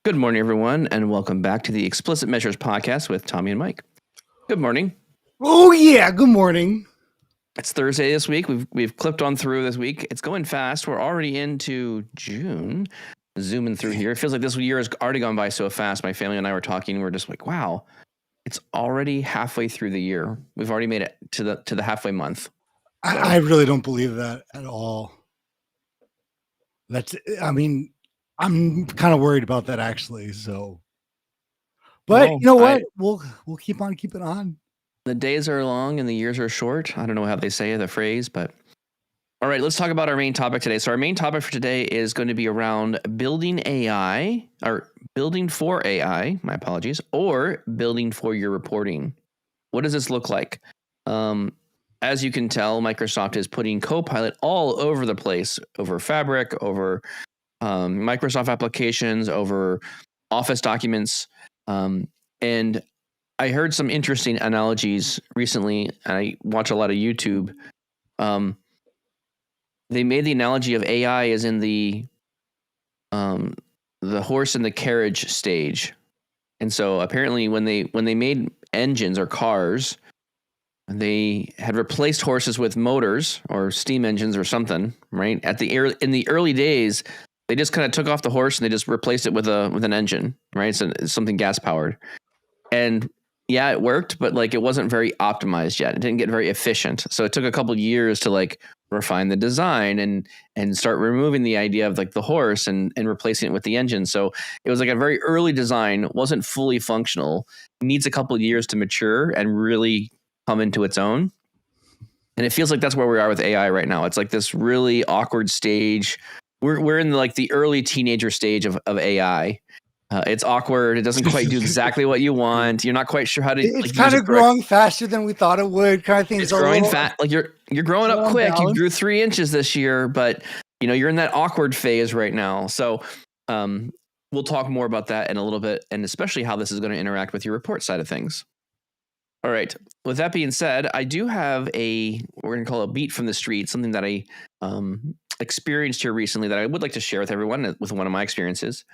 Good morning, everyone, and welcome back to the Explicit Measures podcast with Tommy and Mike. Good morning. Oh yeah, good morning. It's Thursday this week. We've clipped on through this week. It's going fast. We're already into June. Zooming through here. It feels like this year has already gone by so fast. My family and I were talking. We're just like, wow, it's already halfway through the year. We've already made it to the halfway month. So. I really don't believe that at all. I'm kind of worried about that actually. So, but you know what? We'll keep on keeping on. The days are long and the years are short. I don't know how they say the phrase, but all right, let's talk about our main topic today. So our main topic for today is going to be around building AI, or building for AI, my apologies, or building for your reporting. What does this look like? As you can tell, Microsoft is putting Copilot all over the place, over Fabric, over Microsoft applications, over Office documents. And I heard some interesting analogies recently. I watch a lot of YouTube. They made the analogy of AI as in the horse and the carriage stage. And so apparently when they made engines or cars, they had replaced horses with motors or steam engines or something, right? In the early days, they just kind of took off the horse and they just replaced it with an engine, right? So it's something gas powered. And yeah, it worked, but like it wasn't very optimized yet. It didn't get very efficient. So it took a couple of years to like refine the design and start removing the idea of like the horse and replacing it with the engine. So it was like a very early design, wasn't fully functional, needs a couple of years to mature and really come into its own. And it feels like that's where we are with AI right now. It's like this really awkward stage. We're in like the early teenager stage of AI. It's awkward. It doesn't quite do exactly what you want. You're not quite sure how to. It's kind of growing faster than we thought it would. Kind of thing. It's growing fast. Like you're growing up quick. Balance. You grew 3 inches this year, but you're in that awkward phase right now. So we'll talk more about that in a little bit, and especially how this is going to interact with your report side of things. All right. With that being said, I do have we're going to call it a beat from the street, something that I experienced here recently that I would like to share with everyone with one of my experiences.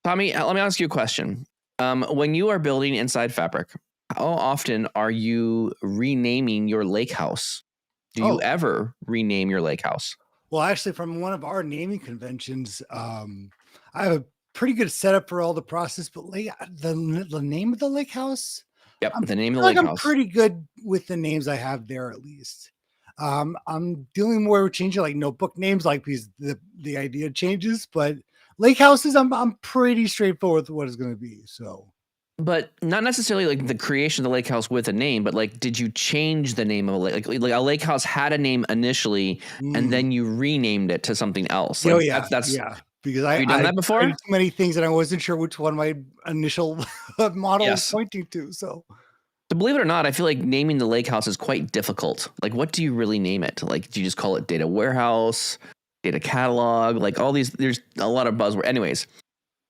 Tommy, let me ask you a question. When you are building inside Fabric, how often are you renaming your Lakehouse? Do you ever rename your Lakehouse? Well, actually, from one of our naming conventions, I have a pretty good setup for all the process, but the name of the Lakehouse? Yep, the name of the Lakehouse. I'm pretty good with the names I have there, at least. I'm dealing more with changing like notebook names, like because the idea changes, but Lakehouses, I'm pretty straightforward with what it's going to be. So, but not necessarily like the creation of the lake house with a name, but like, did you change the name of a lake? Like a lake house had a name initially, and then you renamed it to something else. Like, that's because have you done that before? I did too many things, and I wasn't sure which one my initial model was pointing to. So, believe it or not, I feel like naming the lake house is quite difficult. Like, what do you really name it? Like, do you just call it data warehouse? Data catalog, like all these, there's a lot of buzzwords. Anyways,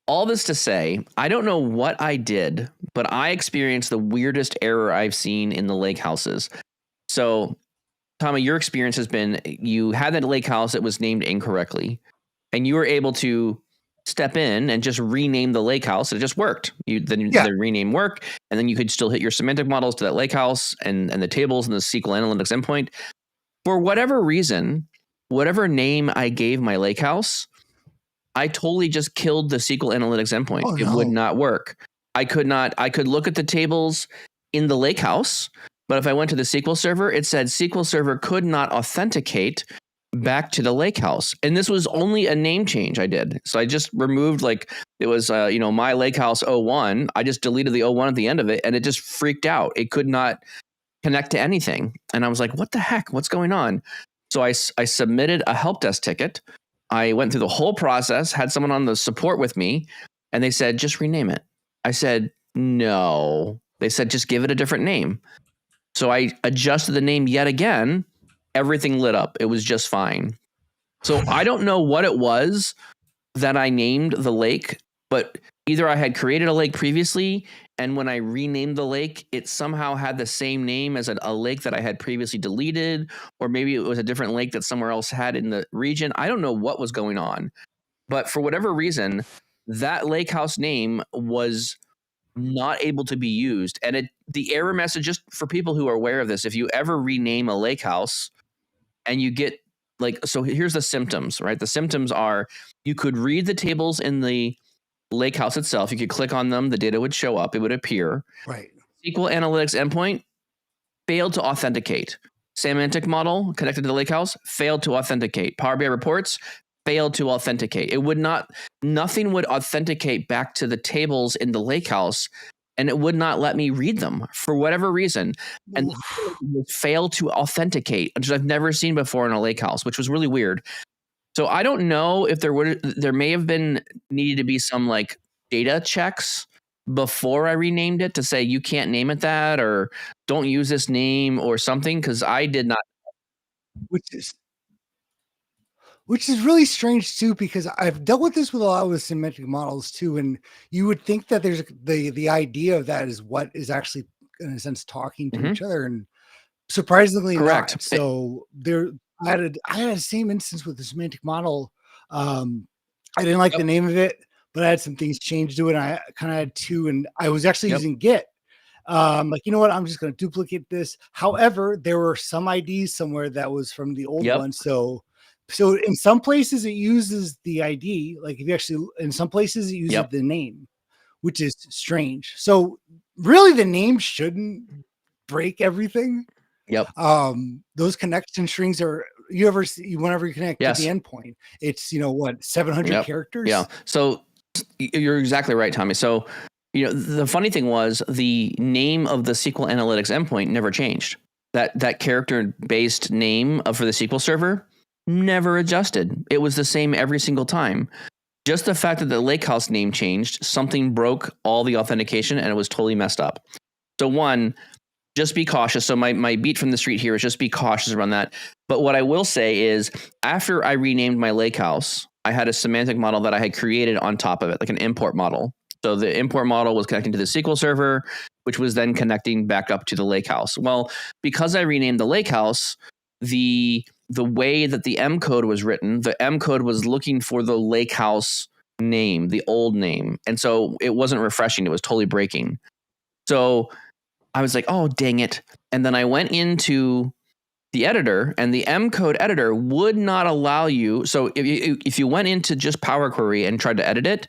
all this to say, I don't know what I did, but I experienced the weirdest error I've seen in the lake houses. So, Tommy, your experience has been you had that lake house that was named incorrectly, and you were able to step in and just rename the lake house. It just worked. The rename worked, and then you could still hit your semantic models to that lake house and the tables and the SQL Analytics endpoint. For whatever reason, whatever name I gave my Lakehouse, I totally just killed the SQL Analytics endpoint. It would not work. I could look at the tables in the Lakehouse, but if I went to the SQL server, it said SQL server could not authenticate back to the Lakehouse. And this was only a name change I did. So I just removed it was, my Lakehouse 01. I just deleted the 01 at the end of it, and it just freaked out. It could not connect to anything. And I was like, what the heck? What's going on? So I submitted a help desk ticket. I went through the whole process, had someone on the support with me, and they said, just rename it. I said, no. They said, just give it a different name. So I adjusted the name yet again. Everything lit up. It was just fine. So I don't know what it was that I named the lake, but either I had created a lake previously, and when I renamed the lake, it somehow had the same name as a lake that I had previously deleted, or maybe it was a different lake that somewhere else had in the region. I don't know what was going on, but for whatever reason, that Lakehouse name was not able to be used. And the error message, just for people who are aware of this, if you ever rename a Lakehouse and you get so here's the symptoms, right? The symptoms are you could read the tables in the Lakehouse itself. You could click on them, the data would show up, it would appear. Right. SQL Analytics endpoint failed to authenticate. Semantic model connected to the Lakehouse failed to authenticate. Power BI reports failed to authenticate. It would not, nothing would authenticate back to the tables in the Lakehouse, and it would not let me read them for whatever reason. And it failed to authenticate, which I've never seen before in a Lakehouse, which was really weird. So I don't know if there may have been needed to be some like data checks before I renamed it to say you can't name it that or don't use this name or something, because I did not. Which is really strange too, because I've dealt with this with a lot of semantic models too, and you would think that there's the idea of that is what is actually in a sense talking to each other, and surprisingly Correct. not. So I had the same instance with the semantic model. I didn't like the name of it, but I had some things changed to it. And I kind of had two, and I was actually using Git. Like, you know what? I'm just going to duplicate this. However, there were some IDs somewhere that was from the old one. So in some places it uses the ID. Like if you actually, in some places it uses the name, which is strange. So really the name shouldn't break everything. Those connection strings are, whenever you connect to the endpoint, it's, 700 characters. Yeah. So you're exactly right, Tommy. So, the funny thing was the name of the SQL Analytics endpoint never changed. That character-based name for the SQL server never adjusted. It was the same every single time. Just the fact that the Lakehouse name changed, something broke all the authentication and it was totally messed up. So one, just be cautious. So my beat from the street here is just be cautious around that. But what I will say is after I renamed my Lakehouse, I had a semantic model that I had created on top of it, like an import model. So the import model was connecting to the SQL server, which was then connecting back up to the Lakehouse. Well, because I renamed the Lakehouse, the way that the M code was written, the M code was looking for the Lakehouse name, the old name. And so it wasn't refreshing. It was totally breaking. So I was like, oh, dang it. And then I went into the editor, and the M code editor would not allow you. So if you went into just Power Query and tried to edit it,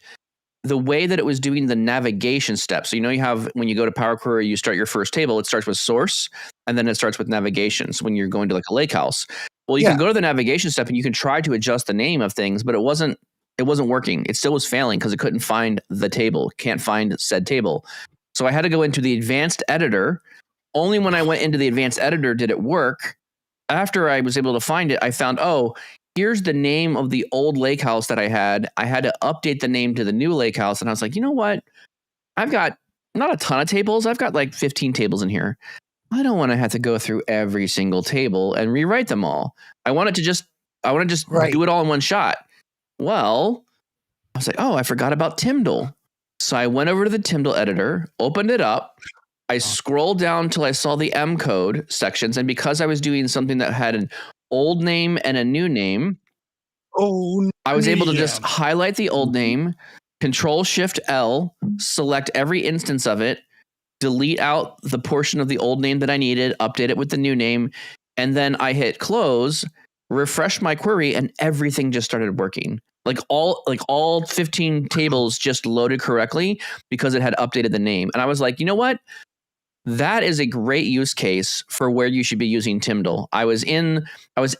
the way that it was doing the navigation steps. So, you have, when you go to Power Query, you start your first table, it starts with source, and then it starts with navigation. So when you're going to like a Lakehouse, well, you can go to the navigation step and you can try to adjust the name of things, but it wasn't working. It still was failing because it couldn't find the table, can't find said table. So I had to go into the advanced editor. Only when I went into the advanced editor did it work. After I was able to find it, I found, oh, here's the name of the old Lakehouse that I had. I had to update the name to the new Lakehouse. And I was like, you know what? I've got not a ton of tables. I've got like 15 tables in here. I don't want to have to go through every single table and rewrite them all. I want to just do it all in one shot. Well, I was like, oh, I forgot about Tyndall. So I went over to the Tyndall editor, opened it up. I scrolled down till I saw the M code sections. And because I was doing something that had an old name and a new name, I was able to just highlight the old name, Control-Shift-L, select every instance of it, delete out the portion of the old name that I needed, update it with the new name, and then I hit close, refresh my query, and everything just started working. Like all 15 tables just loaded correctly because it had updated the name. And I was like, you know what? That is a great use case for where you should be using Tyndall. I was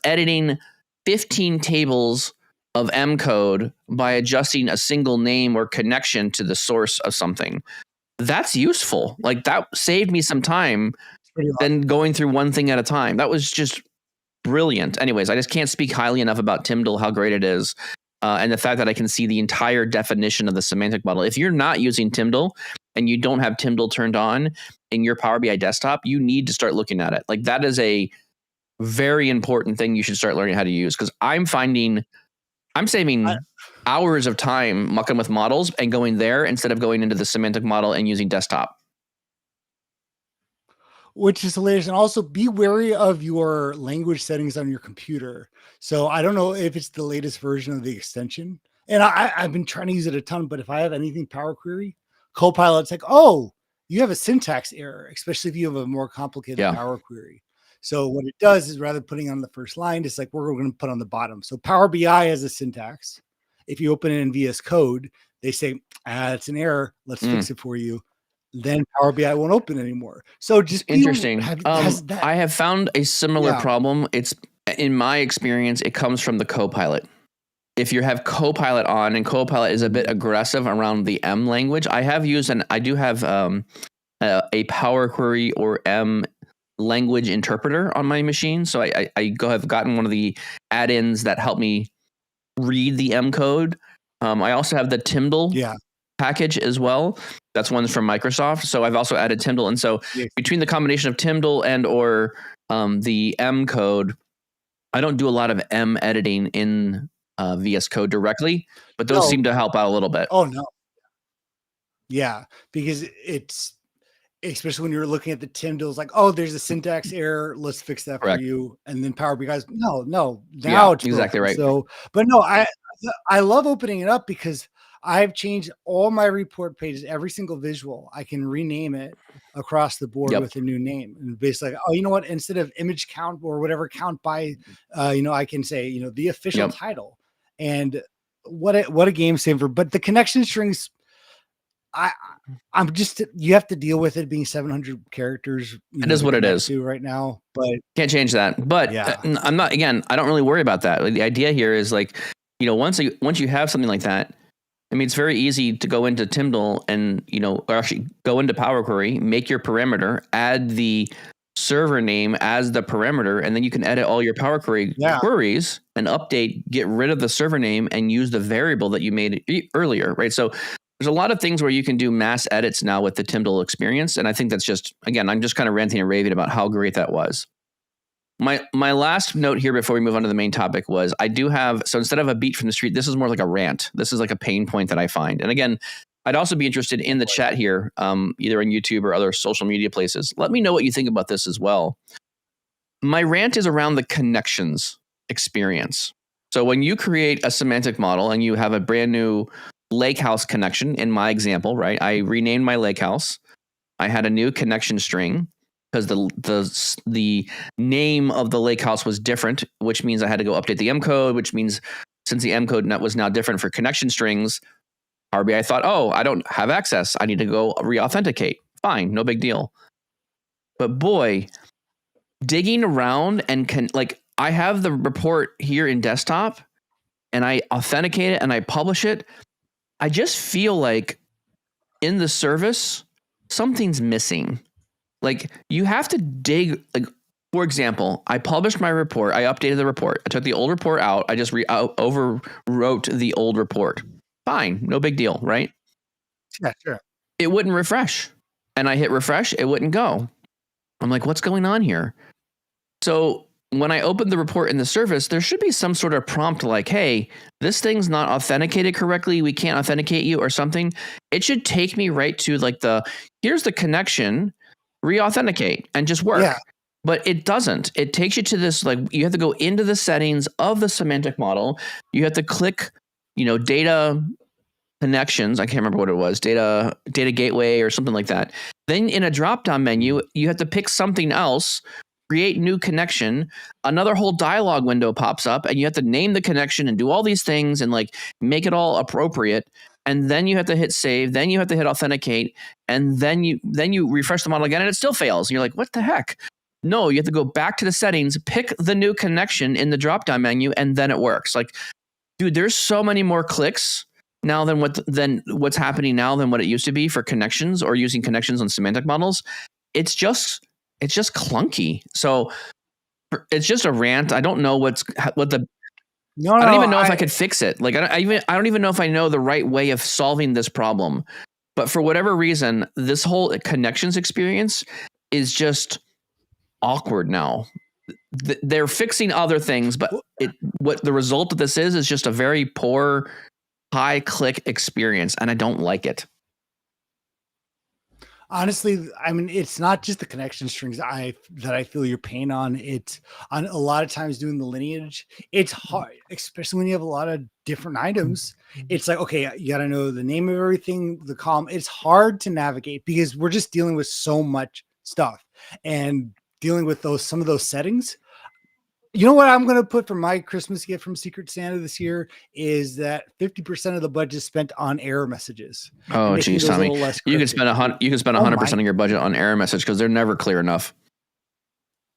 editing 15 tables of M code by adjusting a single name or connection to the source of something. That's useful. Like that saved me some time than going through one thing at a time. That was just brilliant. Anyways, I just can't speak highly enough about Tyndall, how great it is. And the fact that I can see the entire definition of the semantic model. If you're not using Tyndall and you don't have Tyndall turned on in your Power BI desktop, you need to start looking at it. Like that is a very important thing you should start learning how to use, because I'm saving hours of time mucking with models and going there instead of going into the semantic model and using desktop. Which is hilarious. And also be wary of your language settings on your computer. So I don't know if it's the latest version of the extension, And I've been trying to use it a ton, but if I have anything Power Query, Copilot's like, oh, you have a syntax error, especially if you have a more complicated Yeah. Power Query. So what it does is rather than putting on the first line, it's like we're going to put on the bottom. So Power BI has a syntax. If you open it in VS Code, they say, it's an error. Let's fix it for you. Then Power BI won't open anymore. So just Interesting. I have found a similar Yeah. problem. It's in my experience, it comes from the Copilot. If you have Copilot on, and Copilot is a bit aggressive around the M language, I do have a Power Query or M language interpreter on my machine. So I have gotten one of the add-ins that help me read the M code. I also have the Tyndall package as well. That's one from Microsoft. So I've also added Tyndall. And so between the combination of Tyndall and or the M code, I don't do a lot of M editing in VS Code directly, but those seem to help out a little bit. Oh, no. Yeah, because it's, especially when you're looking at the Tyndall's like, oh, there's a syntax error. Let's fix that for you. And then Power BI guys, no, now it's exactly right. So, but no, I love opening it up because I've changed all my report pages, every single visual. I can rename it across the board with a new name, and basically, oh, you know what? Instead of image count or whatever count by, I can say, the official title. And what a game saver. But the connection strings, I'm just, you have to deal with it being 700 characters. It is what it is right now, but can't change that. But I'm not, again, I don't really worry about that. Like, the idea here is like, once you have something like that, I mean, it's very easy to go into Tyndall and, or actually go into Power Query, make your parameter, add the server name as the parameter, and then you can edit all your Power Query queries and update, get rid of the server name and use the variable that you made earlier, right? So there's a lot of things where you can do mass edits now with the Tyndall experience. And I think that's just, again, I'm just kind of ranting and raving about how great that was. My last note here before we move on to the main topic was I do have, so instead of a beat from the street, this is more like a rant. This is like a pain point that I find. And again, I'd also be interested in the chat here, either on YouTube or other social media places. Let me know what you think about this as well. My rant is around the connections experience. So when you create a semantic model and you have a brand new Lakehouse connection, in my example, right? I renamed my Lakehouse. I had a new connection string because the name of the Lakehouse was different, which means I had to go update the M code, which means since the M code was now different for connection strings, Power BI thought, oh, I don't have access. I need to go re-authenticate. Fine, no big deal. But boy, digging around and I have the report here in desktop and I authenticate it and I publish it. I just feel like in the service, something's missing. Like you have to dig, like, for example, I published my report. I updated the report. I took the old report out. I just overwrote the old report. Fine. No big deal, right? Yeah, sure. It wouldn't refresh. And I hit refresh. It wouldn't go. I'm like, what's going on here? So when I opened the report in the service, there should be some sort of prompt like, hey, this thing's not authenticated correctly. We can't authenticate you or something. It should take me right to like here's the connection, re-authenticate and just work. Yeah. But it doesn't. It takes you to this, like you have to go into the settings of the semantic model. You have to click, data connections. I can't remember what it was, data gateway or something like that. Then in a drop-down menu, you have to pick something else, create new connection. Another whole dialog window pops up and you have to name the connection and do all these things and like make it all appropriate. And then you have to hit save. Then you have to hit authenticate. And then you refresh the model again and it still fails. And you're like, what the heck? No, you have to go back to the settings, pick the new connection in the drop-down menu, and then it works. Like, dude, there's so many more clicks now than what's happening now than what it used to be for connections or using connections on semantic models. It's just clunky. So it's just a rant. I don't know I don't even know if I could fix it. Like I don't even know if I know the right way of solving this problem. But for whatever reason, this whole connections experience is just awkward now. They're fixing other things, but what the result of this is just a very poor high click experience, and I don't like it. Honestly, I mean, it's not just the connection strings that I feel your pain on. It's on a lot of times doing the lineage. It's hard, especially when you have a lot of different items. It's like, okay, you got to know the name of everything, the column. It's hard to navigate because we're just dealing with so much stuff and dealing with some of those settings. You know what I'm going to put for my Christmas gift from Secret Santa this year is that 50% of the budget spent on error messages and Oh, making geez, those a Tommy, little less you could cryptic. spend a hundred. You could spend Oh my 100% of your budget on error message because they're never clear enough.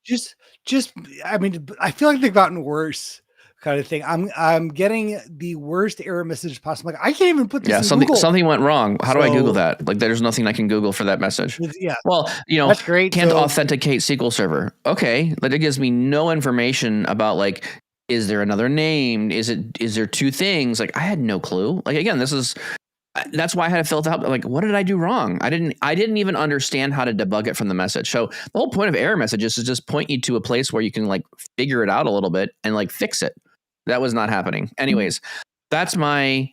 Just just I mean, I feel like they've gotten worse kind of thing. I'm getting the worst error message possible. Like, I can't even put this Yeah, in something Google. something went wrong. How do I Google So that? Like, there's nothing I can Google for that message. yeah, Well, that's great. can't So authenticate SQL Server. Okay, but it gives me no information about like, is there another name? Is there two things? Like, I had no clue. Like, again, that's why I had to fill it out. Like, what did I do wrong? I didn't even understand how to debug it from the message. So the whole point of error messages is just point you to a place where you can like figure it out a little bit and like fix it. That was not happening. Anyways, that's my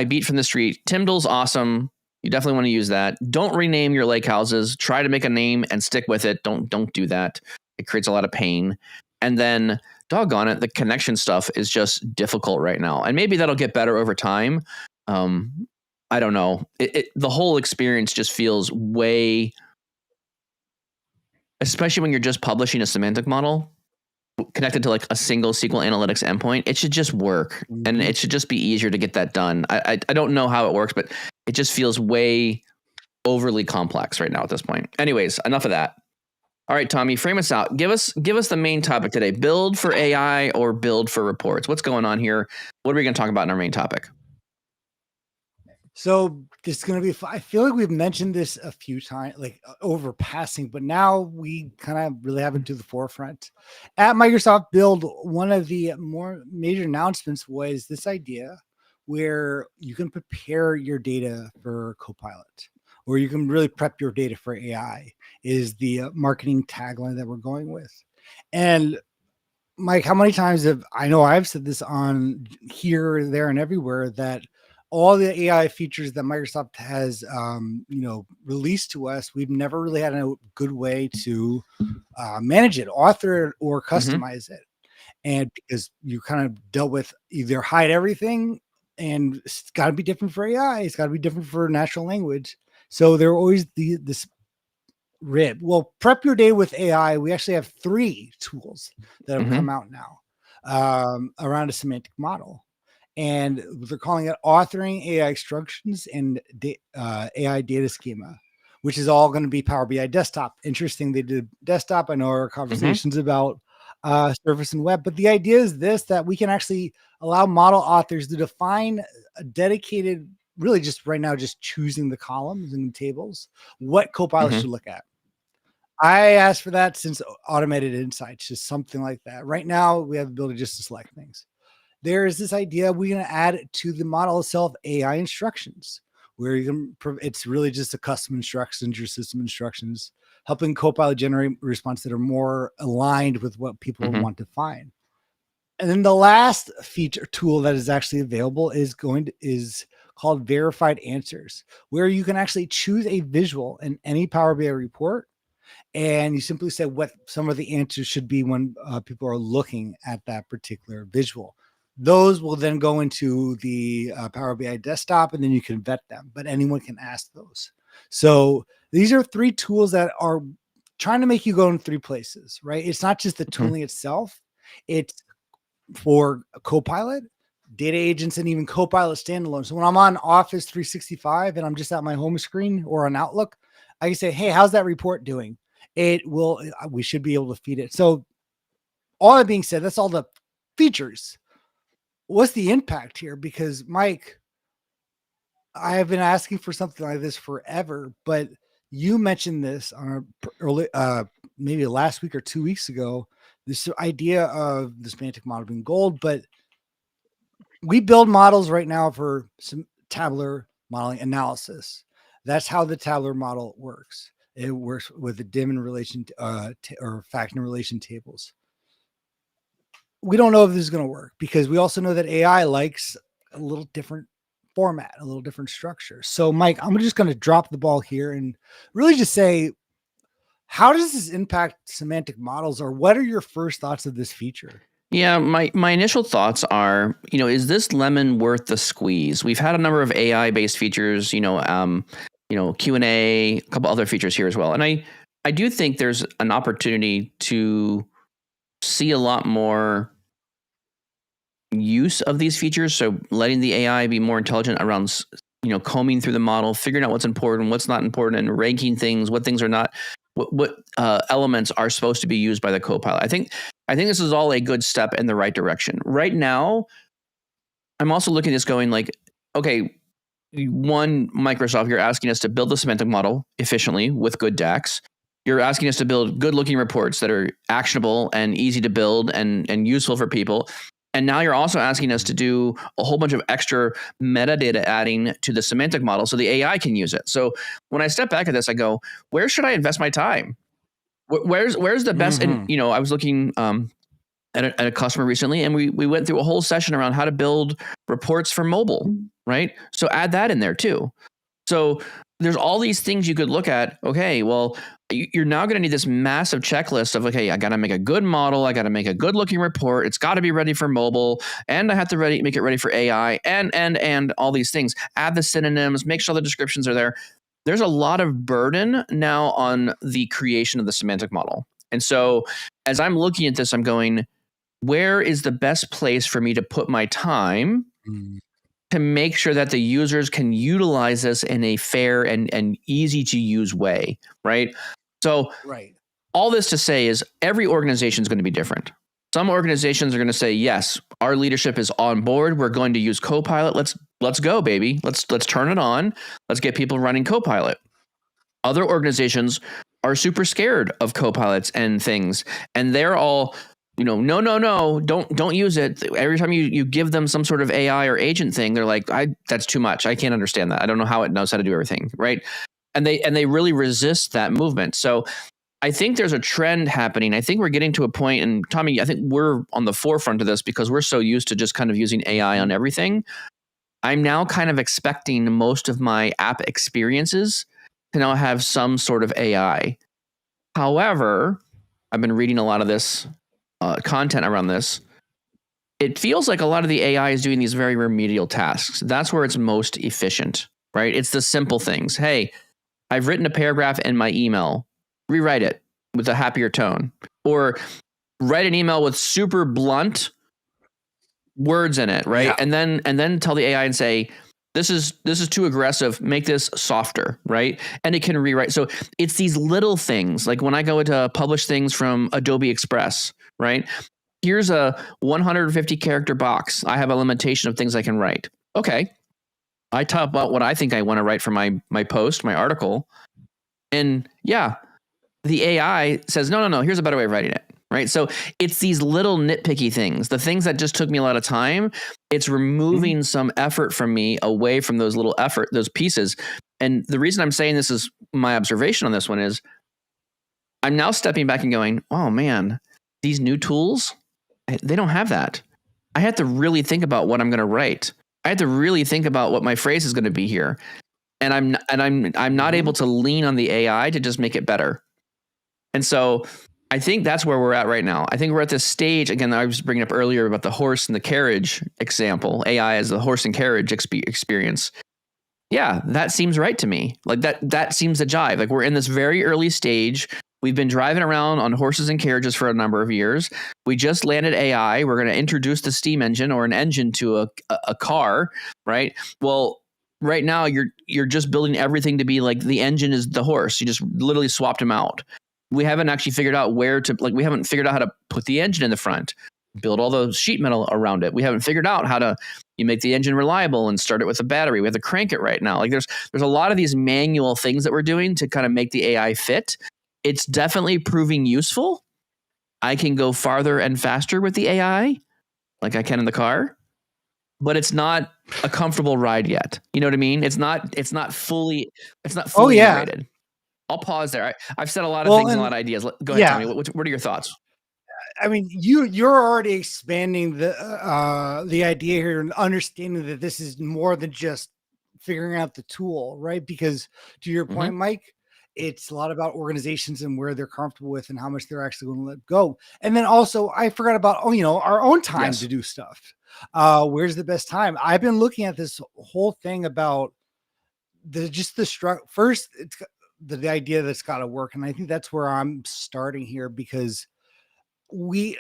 beat from the street. Tyndall's awesome. You definitely want to use that. Don't rename your lake houses. Try to make a name and stick with it. Don't do that. It creates a lot of pain. And then doggone it, the connection stuff is just difficult right now. And maybe that'll get better over time. I don't know. The whole experience just feels way, especially when you're just publishing a semantic model connected to like a single SQL Analytics endpoint. It should just work, and mhm. it should just be easier to get that done. I don't know how it works, but it just feels way overly complex right now at this point. Anyways, enough of that. All right, Tommy, frame us out. Give us the main topic today. Build for AI or build for reports. What's going on here? What are we going to talk about in our main topic? So this is going to be, I feel like we've mentioned this a few times, like over passing, but now we kind of really have it to the forefront. At Microsoft Build, one of the more major announcements was this idea where you can prepare your data for Copilot, or you can really prep your data for AI, is the marketing tagline that we're going with. And Mike, how many times have I know I've said this on here, there, and everywhere that all the AI features that Microsoft has, released to us, we've never really had a good way to manage it, author it, or Mm-hmm. customize it. And because you kind of dealt with either hide everything, and it's got to be different for AI, it's got to be different for natural language. So there are always this rib. Well, prep your day with AI. We actually have 3 tools that have Mm-hmm. come out now around a semantic model, and they're calling it authoring AI instructions and AI data schema, which is all going to be Power BI desktop. Interesting, they did desktop. I know our Mm-hmm. conversations about Surface and web, but the idea is this: that we can actually allow model authors to define a dedicated, really just right now, just choosing the columns and the tables, what Copilot Mm-hmm. should look at. I asked for that since automated insights, just something like that. Right now, we have the ability just to select things. There is this idea we're going to add to the model itself AI instructions, where you can, it's really just a custom instructions, your system instructions, helping Copilot generate responses that are more aligned with what people Mm-hmm. want to find. And then the last feature tool that is actually available is called verified answers, where you can actually choose a visual in any Power BI report, and you simply say what some of the answers should be when people are looking at that particular visual. Those will then go into the Power BI desktop, and then you can vet them, but anyone can ask those. So these are 3 tools that are trying to make you go in 3 places, right? It's not just the Mm-hmm. tooling itself. It's for Copilot, data agents, and even Copilot standalone. So when I'm on Office 365 and I'm just at my home screen or on Outlook, I can say, "Hey, how's that report doing?" It will. We should be able to feed it. So all that being said, that's all the features. What's the impact here? Because Mike, I have been asking for something like this forever, but you mentioned this on our early, maybe last week or 2 weeks ago. This idea of the semantic model being gold, but we build models right now for some tabular modeling analysis. That's how the tabular model works. It works with the dim in relation or fact in relation tables. We don't know if this is going to work because we also know that AI likes a little different format, a little different structure. So, Mike, I'm just going to drop the ball here and really just say, how does this impact semantic models, or what are your first thoughts of this feature? Yeah, my initial thoughts are, is this lemon worth the squeeze? We've had a number of AI based features, Q&A, a couple other features here as well, and I do think there's an opportunity to see a lot more use of these features. So letting the AI be more intelligent around, combing through the model, figuring out what's important, what's not important, and ranking things, what things are not, what elements are supposed to be used by the Copilot. I think this is all a good step in the right direction. Right now, I'm also looking at this going like, okay, one, Microsoft, you're asking us to build the semantic model efficiently with good DAX. You're asking us to build good looking reports that are actionable and easy to build and useful for people. And now you're also asking us to do a whole bunch of extra metadata adding to the semantic model so the AI can use it. So when I step back at this, I go, where should I invest my time? Where's the best? And I was looking at a customer recently, and we went through a whole session around how to build reports for mobile, right? So add that in there too. So there's all these things you could look at. Okay, well, you're now going to need this massive checklist of, okay, I got to make a good model. I got to make a good looking report. It's got to be ready for mobile, and I have to make it ready for AI, and all these things. Add the synonyms, make sure the descriptions are there. There's a lot of burden now on the creation of the semantic model. And so as I'm looking at this, I'm going, where is the best place for me to put my time to make sure that the users can utilize this in a fair and easy to use way, right? So all this to say is every organization is going to be different. Some organizations are going to say, yes, our leadership is on board. We're going to use Copilot. Let's go, baby. Let's turn it on. Let's get people running Copilot. Other organizations are super scared of Copilots and things, and they're all, no, don't use it. Every time you give them some sort of AI or agent thing, they're like, that's too much. I can't understand that. I don't know how it knows how to do everything, right? And they really resist that movement. So I think there's a trend happening. I think we're getting to a point, and Tommy, I think we're on the forefront of this because we're so used to just kind of using AI on everything. I'm now kind of expecting most of my app experiences to now have some sort of AI. However, I've been reading a lot of this content around this. It feels like a lot of the AI is doing these very remedial tasks. That's where it's most efficient, right? It's the simple things. Hey, I've written a paragraph in my email. Rewrite it with a happier tone, or write an email with super blunt words in it, right? Yeah. And then tell the AI and say, this is too aggressive. Make this softer, right? And it can rewrite. So it's these little things, like when I go to publish things from Adobe Express, right? Here's a 150 character box. I have a limitation of things I can write. Okay, I type out what I think I want to write for my post, my article, and yeah, the AI says, no, here's a better way of writing it, right? So it's these little nitpicky things, the things that just took me a lot of time. It's removing some effort from me away from those those pieces. And the reason I'm saying this is my observation on this one is I'm now stepping back and going, oh man, these new tools, they don't have that. I have to really think about what I'm going to write. I have to really think about what my phrase is going to be here. And I'm not able to lean on the AI to just make it better. And so I think that's where we're at right now. I think we're at this stage, again, I was bringing up earlier about the horse and the carriage example, AI as the horse and carriage experience. Yeah, that seems right to me. Like that seems to jive. Like we're in this very early stage. We've been driving around on horses and carriages for a number of years. We just landed AI. We're going to introduce the steam engine or an engine to a car, right? Well, right now you're just building everything to be like the engine is the horse. You just literally swapped them out. We haven't actually figured out we haven't figured out how to put the engine in the front, build all the sheet metal around it. We haven't figured out how to make the engine reliable and start it with a battery. We have to crank it right now. Like there's a lot of these manual things that we're doing to kind of make the AI fit. It's definitely proving useful. I can go farther and faster with the AI like I can in the car, but it's not a comfortable ride yet. You know what I mean? It's not fully integrated. I'll pause there. I've said a lot of things, a lot of ideas. Go ahead, Tommy. What are your thoughts? I mean, you're already expanding the idea here and understanding that this is more than just figuring out the tool, right? Because to your Hmm. point, Mike, it's a lot about organizations and where they're comfortable with and how much they're actually going to let go. And then also, I forgot about our own time to Yes. do stuff. Where's the best time? I've been looking at this whole thing about the first. It's the idea that's got to work, and I think that's where I'm starting here because we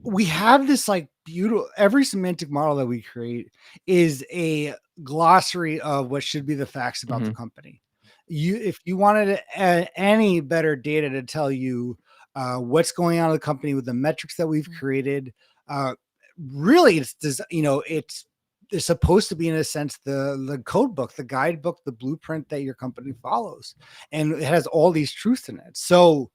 we have this like beautiful every semantic model that we create is a glossary of what should be the facts about the Hmm. company. If you wanted any better data to tell you what's going on in the company with the metrics that we've created, uh, really it's supposed to be in a sense the code book, the guidebook, the blueprint that your company follows, and it has all these truths in it. So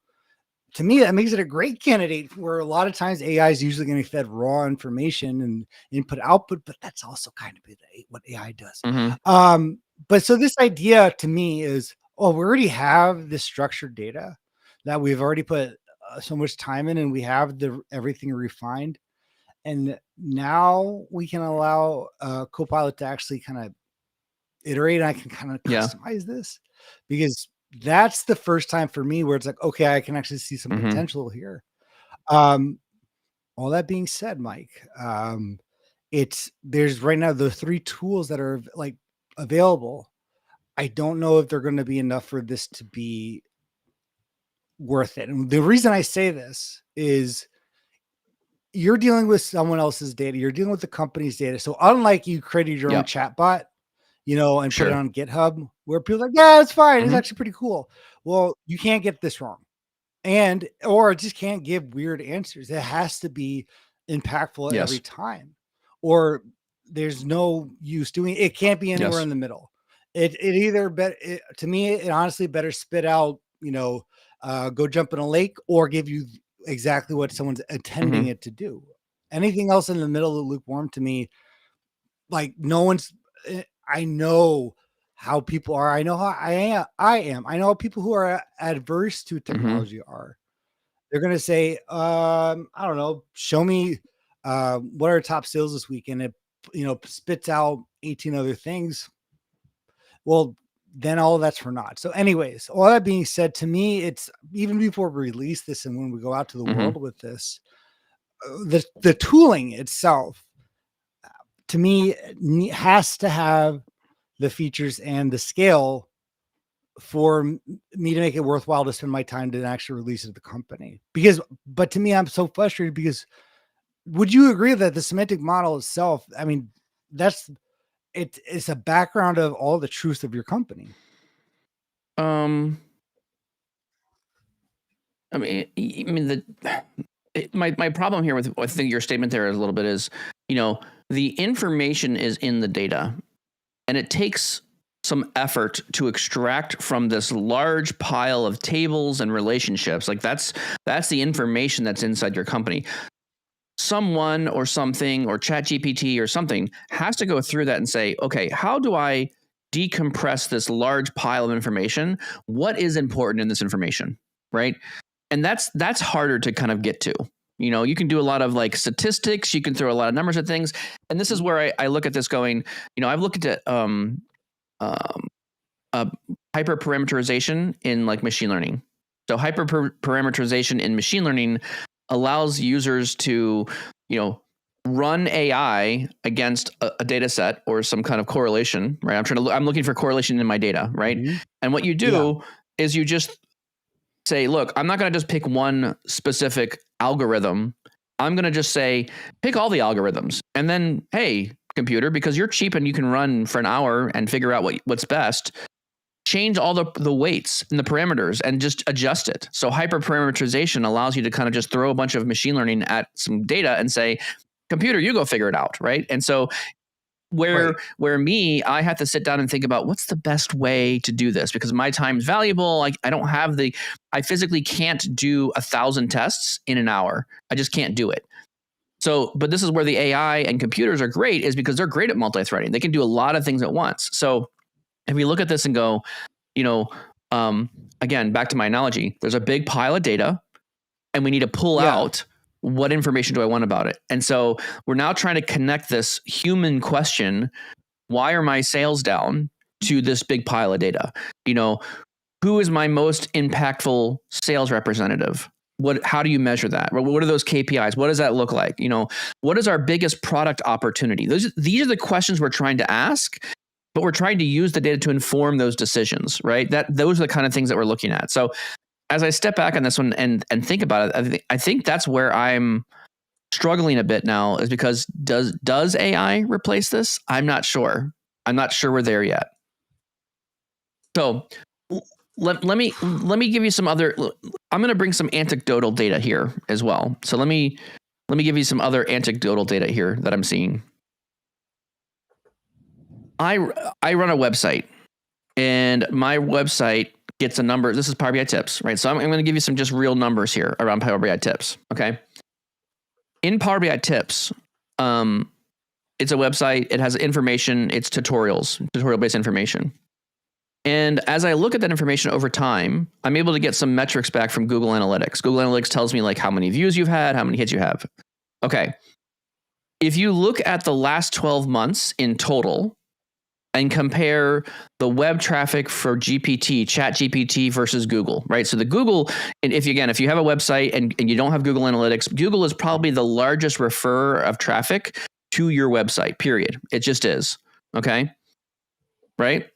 to me, that makes it a great candidate where a lot of times AI is usually going to be fed raw information and input output, but that's also kind of what AI does. Hmm. But so this idea to me is, oh, we already have this structured data that we've already put so much time in, and we have everything refined. And now we can allow Copilot to actually kind of iterate. And I can kind of Yeah. customize this because that's the first time for me where it's like, okay, I can actually see some Hmm. potential here. Um, all that being said, Mike, there's right now the three tools that are like available. I don't know if they're going to be enough for this to be worth it. And the reason I say this is you're dealing with someone else's data, you're dealing with the company's data. So unlike you created your own Yep. chatbot, and put it Sure. on GitHub where people are like, yeah, it's fine. It's Hmm. actually pretty cool. Well, you can't get this wrong. Or it just can't give weird answers. It has to be impactful every Yes. time, or there's no use doing it. It can't be anywhere Yes. in the middle. It either to me, it honestly better spit out, go jump in a lake or give you exactly what someone's intending Hmm. it to do. Anything else in the middle of lukewarm to me, like no one's I know how people are. I know how I know how people who are adverse to Hmm. technology are. They're gonna say, I don't know, show me what are top sales this week, and it spits out 18 other things. Well, then all of that's for naught. So, anyways, all that being said, to me, it's even before we release this and when we go out to the Hmm. world with this, the tooling itself to me has to have the features and the scale for me to make it worthwhile to spend my time to actually release it to the company. But to me, I'm so frustrated because would you agree that the semantic model itself, I mean, that's it's a background of all the truths of your company. Um, my problem here with I think your statement there a little bit is, the information is in the data, and it takes some effort to extract from this large pile of tables and relationships. Like that's the information that's inside your company. Someone or something or ChatGPT or something has to go through that and say, okay, how do I decompress this large pile of information? What is important in this information? Right. And that's harder to kind of get to. You can do a lot of like statistics, you can throw a lot of numbers at things. And this is Mhm. where I look at this going, I've looked at um, uh, hyperparameterization in like machine learning. So hyperparameterization in machine learning allows users to, you know, run AI against a data set or some kind of correlation, right? I'm looking for correlation in my data, right? Mhm. And what you Yeah. do is you just say, look, I'm not going to just pick one specific algorithm. I'm going to just say, pick all the algorithms. And then, hey, computer, because you're cheap and you can run for an hour and figure out what's best, change all the weights and the parameters and just adjust it. So hyperparameterization allows you to kind of just throw a bunch of machine learning at some data and say, computer, you go figure it out, right? And so Right. where me, I have to sit down and think about what's the best way to do this because my time's valuable. I don't have I physically can't do 1,000 tests in an hour. I just can't do it. So, but this is where the AI and computers are great is because they're great at multi-threading. They can do a lot of things at once. So if we look at this and go, you know, again, back to my analogy, there's a big pile of data and we need to pull Yeah. out what information do I want about it? And so we're now trying to connect this human question, why are my sales down, to this big pile of data. Who is my most impactful sales representative? How do you measure that? What are those KPIs? What does that look like? What is our biggest product opportunity? These are the questions we're trying to ask, but we're trying to use the data to inform those decisions, right? Those are the kind of things that we're looking at. So as I step back on this one and think about it, I think that's where I'm struggling a bit now, is because does AI replace this? I'm not sure. I'm not sure we're there yet. So let me give you some other. I'm going to bring some anecdotal data here as well. So let me give you some other anecdotal data here that I'm seeing. I run a website, and my website gets a number. This is Power BI tips, right? So I'm going to give you some just real numbers here around Power BI tips. Okay. In Power BI tips, it's a website. It has information. It's tutorial-based information. And as I look at that information over time, I'm able to get some metrics back from Google Analytics. Google Analytics tells me like how many views you've had, how many hits you have. Okay. If you look at the last 12 months in total and compare the web traffic for ChatGPT versus Google, right? So the Google, and if you have a website and you don't have Google Analytics, Google is probably the largest referrer of traffic to your website, period. It just is. Okay. Right.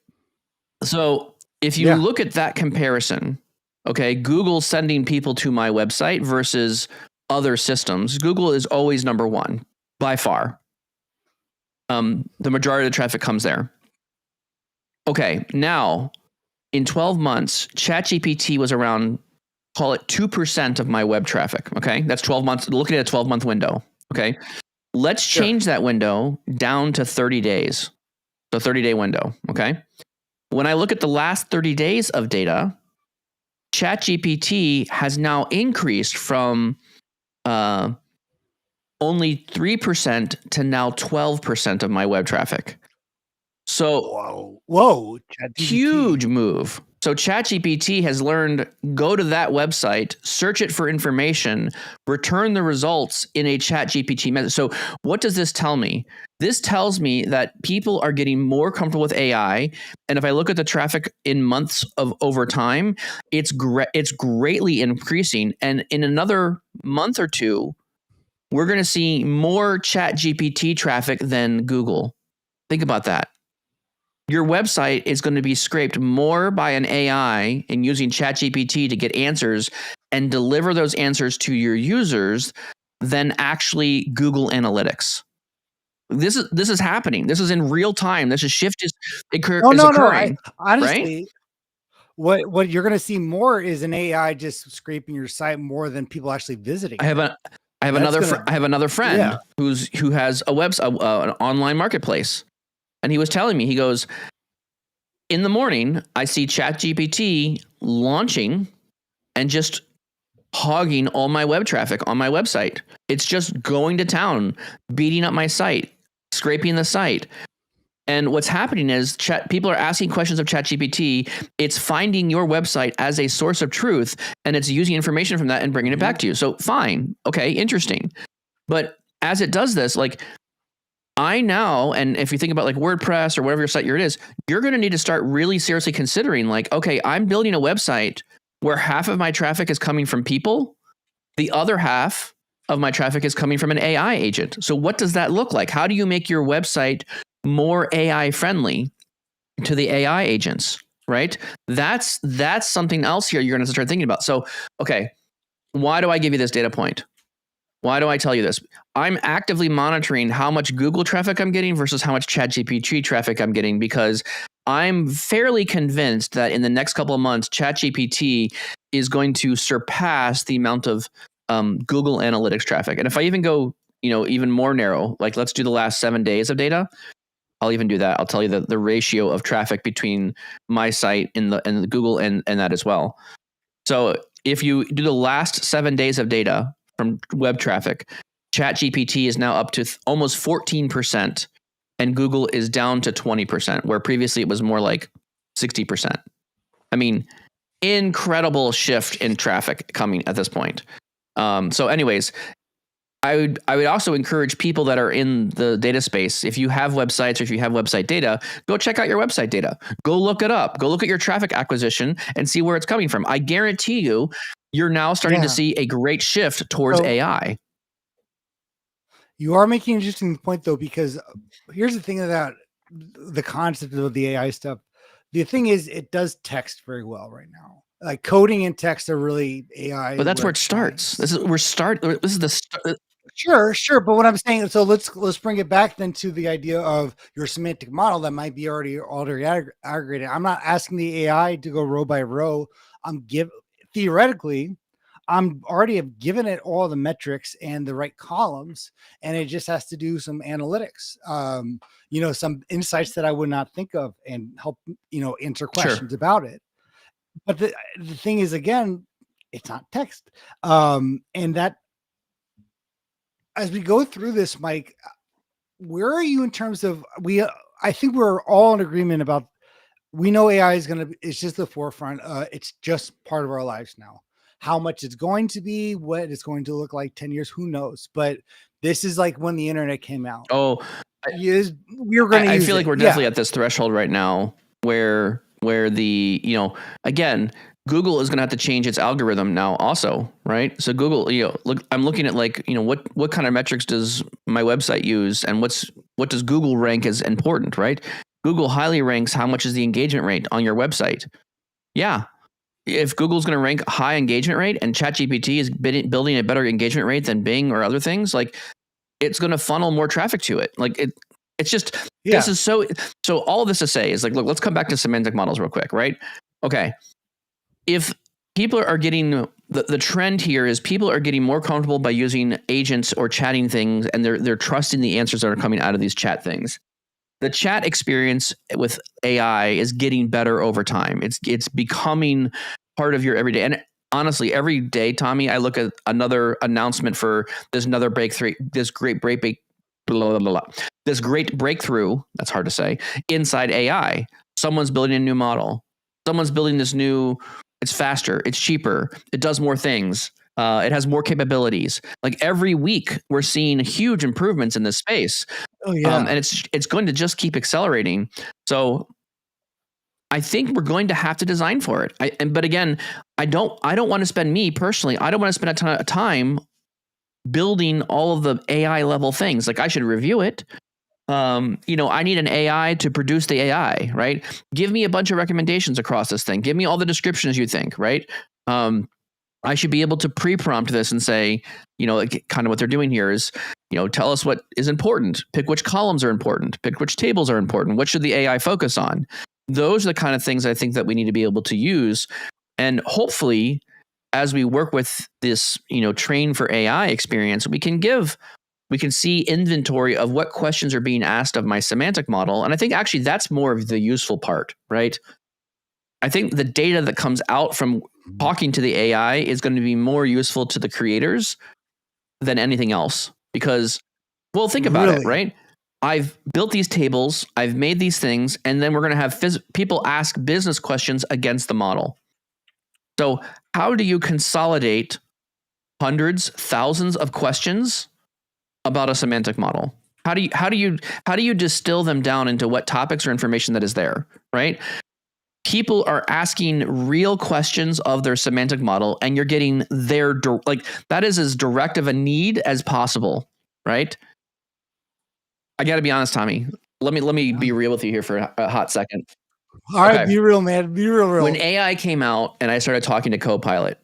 So if you look at that comparison, okay, Google sending people to my website versus other systems, Google is always number one by far. The majority of the traffic comes there. Okay, now in 12 months, ChatGPT was around, call it 2% of my web traffic. Okay, that's 12 months. Looking at a 12-month window. Okay, let's change that window down to 30 days. So 30-day window. Okay. When I look at the last 30 days of data, ChatGPT has now increased from only 3% to now 12% of my web traffic. So, whoa, huge move. So ChatGPT has learned, go to that website, search it for information, return the results in a ChatGPT method. So what does this tell me? This tells me that people are getting more comfortable with AI. And if I look at the traffic in months of over time, it's greatly increasing. And in another month or two, we're going to see more ChatGPT traffic than Google. Think about that. Your website is going to be scraped more by an AI and using ChatGPT to get answers and deliver those answers to your users than actually Google Analytics. This is happening. This is in real time. This shift is occurring. Honestly, right? what you're going to see more is an AI just scraping your site more than people actually visiting. I have another friend who has a website, an online marketplace. And he was telling me, he goes, in the morning, I see ChatGPT launching and just hogging all my web traffic on my website. It's just going to town, beating up my site, scraping the site. And what's happening is people are asking questions of ChatGPT. It's finding your website as a source of truth, and it's using information from that and bringing it back to you. So fine. Okay, interesting. But as it does this, like, I now, and if you think about like WordPress or whatever your site is, you're going to need to start really seriously considering like, okay, I'm building a website where half of my traffic is coming from people. The other half of my traffic is coming from an AI agent. So what does that look like? How do you make your website more AI friendly to the AI agents, right? That's something else here you're going to start thinking about. So, okay, why do I give you this data point? Why do I tell you this? I'm actively monitoring how much Google traffic I'm getting versus how much ChatGPT traffic I'm getting, because I'm fairly convinced that in the next couple of months, ChatGPT is going to surpass the amount of Google Analytics traffic. And if I even go, even more narrow, like let's do the last 7 days of data, I'll even do that. I'll tell you the ratio of traffic between my site and the Google and that as well. So if you do the last 7 days of data from web traffic, ChatGPT is now up to almost 14%, and Google is down to 20%, where previously it was more like 60%. I mean, incredible shift in traffic coming at this point. So anyways, I would also encourage people that are in the data space, if you have websites or if you have website data, go check out your website data. Go look it up. Go look at your traffic acquisition and see where it's coming from. I guarantee you're now starting to Yeah. see a great shift towards So AI. you are making an interesting point though, because here's the thing about the concept of the AI stuff. The thing is, it does text very well right now. Like coding and text are really AI. But that's where it science. starts. This is the start. Sure. But what I'm saying, so let's bring it back then to the idea of your semantic model that might be already aggregated. I'm not asking the AI to go row by row. Theoretically, I'm already have given it all the metrics and the right columns, and it just has to do some analytics. Some insights that I would not think of and help, answer questions about it. But the thing is, again, it's not text. And that, as we go through this, Mike, where are you in terms of I think we're all in agreement about, we know AI is it's just the forefront. It's just part of our lives now. How much it's going to be, what it's going to look like 10 years, who knows? But this is like when the internet came out. Oh, we were going to use feel it. like we're definitely at this threshold right now where again, Google is going to have to change its algorithm now also, right? So Google, I'm looking at what kind of metrics does my website use, and what does Google rank as important, right? Google highly ranks how much is the engagement rate on your website. Yeah. If Google's going to rank high engagement rate and ChatGPT is building a better engagement rate than Bing or other things, like it's going to funnel more traffic to it. Like it's just, this is so all of this to say is like, look, let's come back to semantic models real quick, right? Okay. If people are getting, the trend here is people are getting more comfortable by using agents or chatting things, and they're trusting the answers that are coming out of these chat things. The chat experience with AI is getting better over time. It's becoming part of your everyday. And honestly, every day, Tommy, I look at another announcement for this another breakthrough, this great breakthrough, that's hard to say, inside AI. Someone's building a new model. Someone's building this new, it's faster, it's cheaper, it does more things. It has more capabilities. Like every week, we're seeing huge improvements in this space. Oh yeah, and it's going to just keep accelerating. So I think we're going to have to design for it. But again, I don't want to spend, me personally, I don't want to spend a ton of time building all of the AI level things. Like I should review it. I need an AI to produce the AI, right? Give me a bunch of recommendations across this thing. Give me all the descriptions you think, right? I should be able to pre-prompt this and say, like kind of what they're doing here is, tell us what is important, pick which columns are important, pick which tables are important, what should the AI focus on? Those are the kind of things I think that we need to be able to use. And hopefully, as we work with this, train for AI experience, we can see inventory of what questions are being asked of my semantic model. And I think actually that's more of the useful part, right? I think the data that comes out from talking to the AI is going to be more useful to the creators than anything else. Because, well, think about it, right? I've built these tables, I've made these things, and then we're going to have people ask business questions against the model. So how do you consolidate hundreds, thousands of questions about a semantic model? How do you distill them down into what topics or information that is there, right? People are asking real questions of their semantic model, and you're getting that is as direct of a need as possible, right? I got to be honest, Tommy. Let me be real with you here for a hot second. All right, be real, man. Be real. When AI came out and I started talking to Copilot,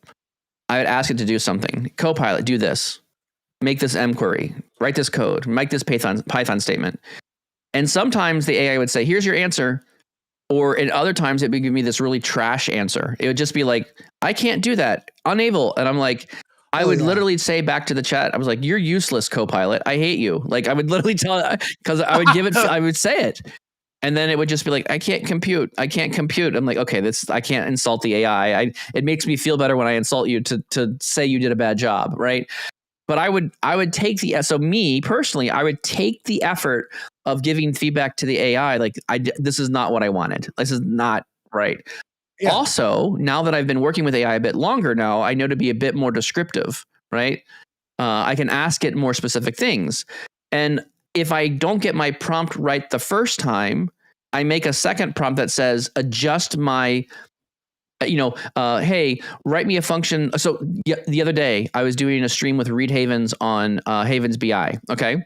I would ask it to do something. Copilot, do this. Make this M query. Write this code. Make this Python statement. And sometimes the AI would say, "Here's your answer." Or at other times, it would give me this really trash answer. It would just be like, "I can't do that. Unable." And I'm like, I would literally say back to the chat, I was like, "You're useless, Copilot. I hate you." Like I would literally tell it, because I would give it, I would say it. And then it would just be like, I can't compute. I'm like, okay, I can't insult the AI. It makes me feel better when I insult you to say you did a bad job, right? But I would take so me personally, I would take the effort of giving feedback to the AI. Like this is not what I wanted. This is not right. Yeah. Also, now that I've been working with AI a bit longer now, I know to be a bit more descriptive, right? I can ask it more specific things. And if I don't get my prompt right the first time, I make a second prompt that says, adjust my, hey, write me a function. So the other day I was doing a stream with Reed Havens on Havens BI. Okay.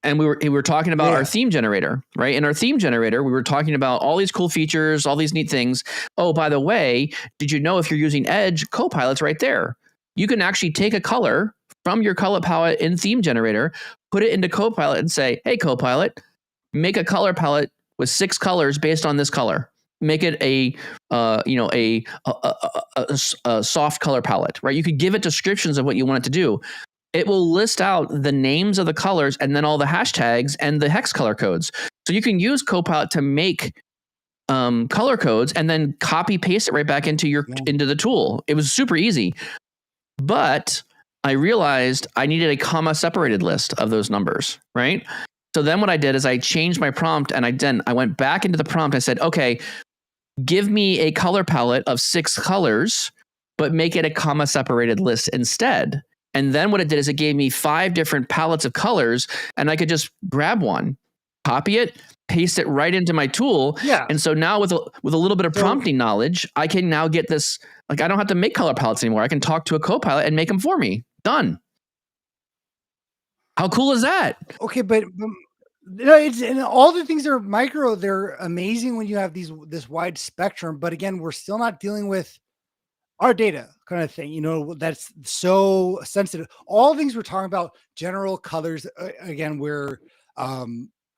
And we were talking about our theme generator, right? In our theme generator, we were talking about all these cool features, all these neat things. Oh, by the way, did you know if you're using Edge, Copilot's right there? You can actually take a color from your color palette in theme generator, put it into Copilot and say, hey, Copilot, make a color palette with 6 colors based on this color. Make it a soft color palette, right? You could give it descriptions of what you want it to do. It will list out the names of the colors and then all the hashtags and the hex color codes. So you can use Copilot to make color codes and then copy paste it right back into the tool. It was super easy. But I realized I needed a comma separated list of those numbers, right? So then what I did is I changed my prompt and I went back into the prompt. I said, okay, give me a color palette of 6 colors, but make it a comma separated list instead. And then what it did is it gave me 5 different palettes of colors, and I could just grab one, copy it, paste it right into my tool. Yeah. And so now with a little bit of prompting knowledge, I can now get this, like I don't have to make color palettes anymore. I can talk to a Copilot and make them for me. Done. How cool is that? Okay, but it's, and all the things are micro. They're amazing when you have this wide spectrum. But again, we're still not dealing with our data kind of thing. That's so sensitive. All things we're talking about, general colors. Again, where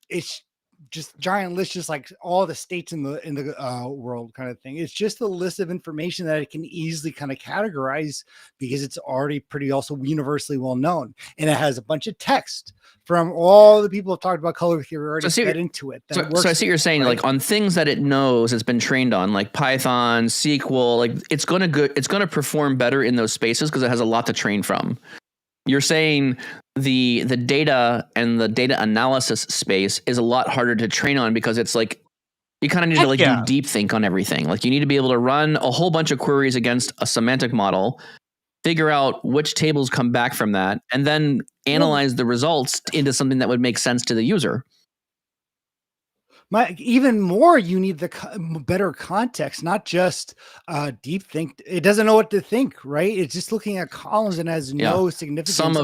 it's just giant list, just like all the states in the world kind of thing. It's just a list of information that it can easily kind of categorize because it's already pretty also universally well known, and it has a bunch of text from all the people who have talked about color theory already get into it. So I see what you're saying, right? Like on things that it knows it's been trained on, like Python, SQL, like it's gonna perform better in those spaces because it has a lot to train from. You're saying the data and the data analysis space is a lot harder to train on because it's like you kind of need to do deep think on everything. Like you need to be able to run a whole bunch of queries against a semantic model, figure out which tables come back from that, and then analyze the results into something that would make sense to the user. Even more, you need the better context, not just deep think. It doesn't know what to think, right? It's just looking at columns and has no significance. Some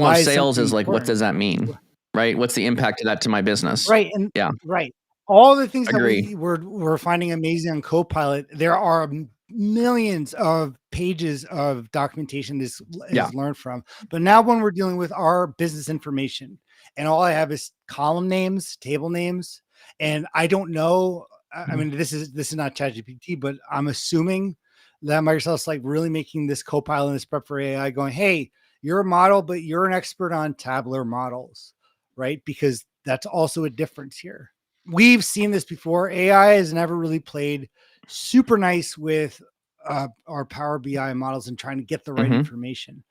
of sales is like, what does that mean, right? What's the impact of that to my business? Right, and right. All the things that we're finding amazing on Copilot. There are millions of pages of documentation this is learned from. But now when we're dealing with our business information, and all I have is column names, table names. And I don't know. I mean, this is not ChatGPT, but I'm assuming that Microsoft's like really making this Copilot and this prep for AI going, hey, you're a model, but you're an expert on tabular models, right? Because that's also a difference here. We've seen this before. AI has never really played super nice with our Power BI models and trying to get the right information.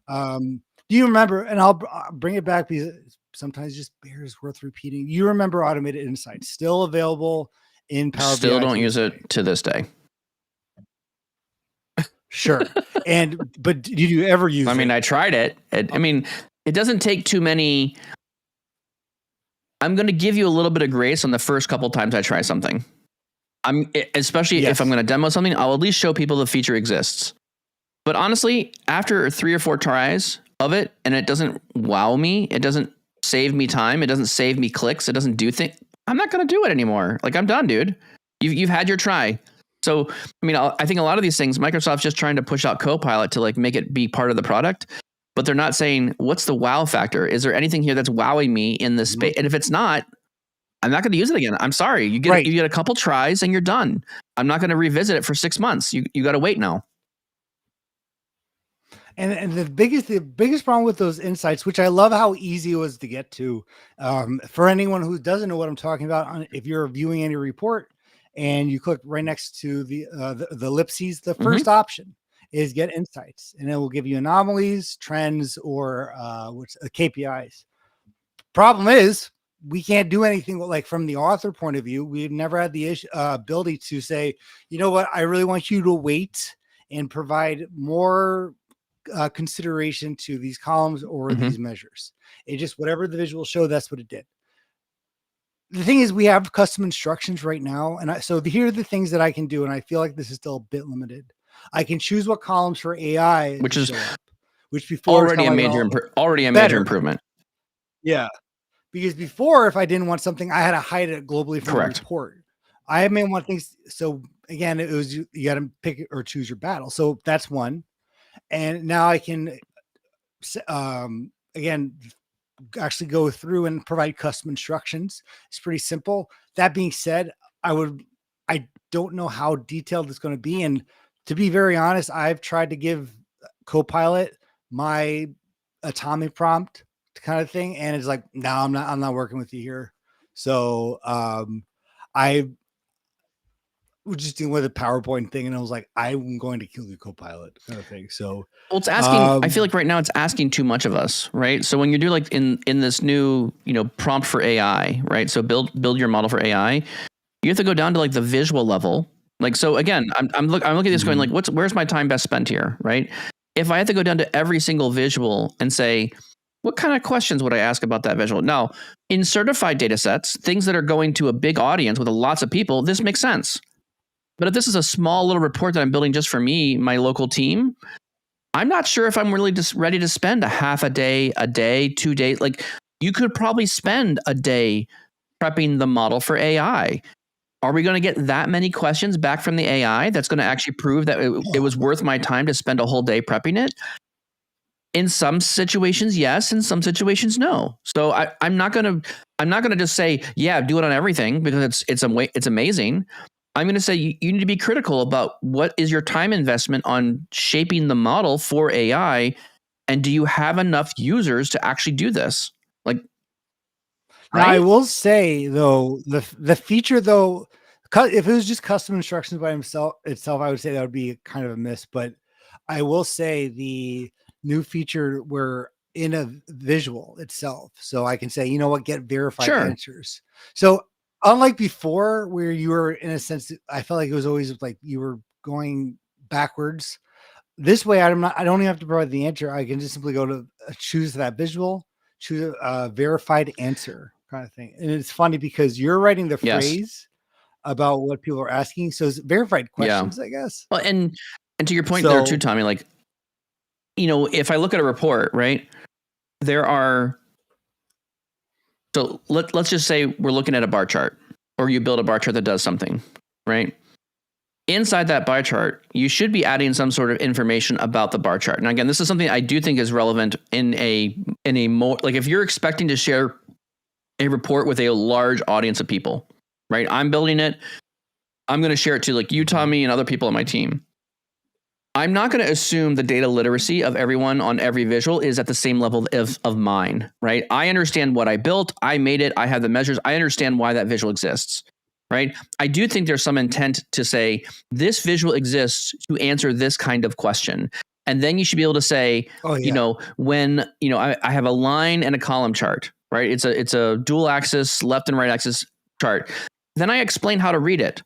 Do you remember, and I'll bring it back because sometimes just bears worth repeating. You remember Automated Insights, still available in Power BI. Still don't use it to this day. Sure. But did you ever use it? I mean, I tried it. It doesn't take too many. I'm going to give you a little bit of grace on the first couple times I try something. Especially if I'm going to demo something, I'll at least show people the feature exists. But honestly, after 3 or 4 tries of it, and it doesn't wow me, it doesn't save me time, it doesn't save me clicks, it doesn't do things, I'm not going to do it anymore. Like, I'm done, dude. You've had your try. So, I think a lot of these things, Microsoft's just trying to push out Copilot to like make it be part of the product, but they're not saying, what's the wow factor? Is there anything here that's wowing me in this space? And if it's not, I'm not going to use it again. I'm sorry. You get a couple tries and you're done. I'm not going to revisit it for 6 months. You got to wait now. And the biggest problem with those insights, which I love how easy it was to get to, for anyone who doesn't know what I'm talking about, if you're viewing any report and you click right next to the ellipses, the first option is get insights, and it will give you anomalies, trends, or KPIs. Problem is, we can't do anything like from the author point of view. We've never had the ability to say, you know what, I really want you to wait and provide more consideration to these columns or these measures. It just, whatever the visual showed, that's what it did. The thing is, we have custom instructions right now. And so here are the things that I can do. And I feel like this is still a bit limited. I can choose what columns for AI which is show up, which before already a major improvement. Yeah. Because before, if I didn't want something, I had to hide it globally from the report. I may want things. So again, it was, you got to pick or choose your battle. So that's one. And now I can, again, actually go through and provide custom instructions. It's pretty simple. That being said, I don't know how detailed it's going to be. And to be very honest, I've tried to give Copilot my Atomic prompt kind of thing. And it's like, no, I'm not working with you here. So, I was just dealing with a PowerPoint thing, and I was like, I'm going to kill the Copilot kind of thing. So, well, it's asking. I feel like right now it's asking too much of us, right? So when you do like in this new, prompt for AI, right? So build your model for AI. You have to go down to like the visual level. Like, so again, I'm looking at this going like, where's my time best spent here, right? If I had to go down to every single visual and say, what kind of questions would I ask about that visual? Now, in certified data sets, things that are going to a big audience with lots of people, this makes sense. But if this is a small little report that I'm building just for me, my local team, I'm not sure if I'm really just ready to spend a half a day, 2 days. Like, you could probably spend a day prepping the model for AI. Are we going to get that many questions back from the AI that's going to actually prove that it was worth my time to spend a whole day prepping it? In some situations, yes. In some situations, no. So I'm not gonna just say, yeah, do it on everything because it's amazing. I'm going to say you need to be critical about what is your time investment on shaping the model for AI, and do you have enough users to actually do this? Like, right? Now, I will say though, the feature though, if it was just custom instructions by itself, I would say that would be kind of a miss. But I will say the new feature where in a visual itself, so I can say, you know what, get verified answers. So unlike before, where you were in a sense, I felt like it was always like you were going backwards. This way, I don't even have to provide the answer. I can just simply go to choose that visual, choose a verified answer kind of thing. And it's funny because you're writing the phrase about what people are asking, so it's verified questions, I guess. Well, and to your point there too, Tommy, like, if I look at a report, right, there are. So let's just say we're looking at a bar chart, or you build a bar chart that does something, right? Inside that bar chart, you should be adding some sort of information about the bar chart. Now, again, this is something I do think is relevant in a more, like, if you're expecting to share a report with a large audience of people, right? I'm building it. I'm going to share it to like you, Tommy, and other people on my team. I'm not going to assume the data literacy of everyone on every visual is at the same level of mine, right? I understand what I built. I made it. I have the measures. I understand why that visual exists, right? I do think there's some intent to say this visual exists to answer this kind of question. And then you should be able to say, when, I have a line and a column chart, right? It's a dual axis, left and right axis chart. Then I explain how to read it.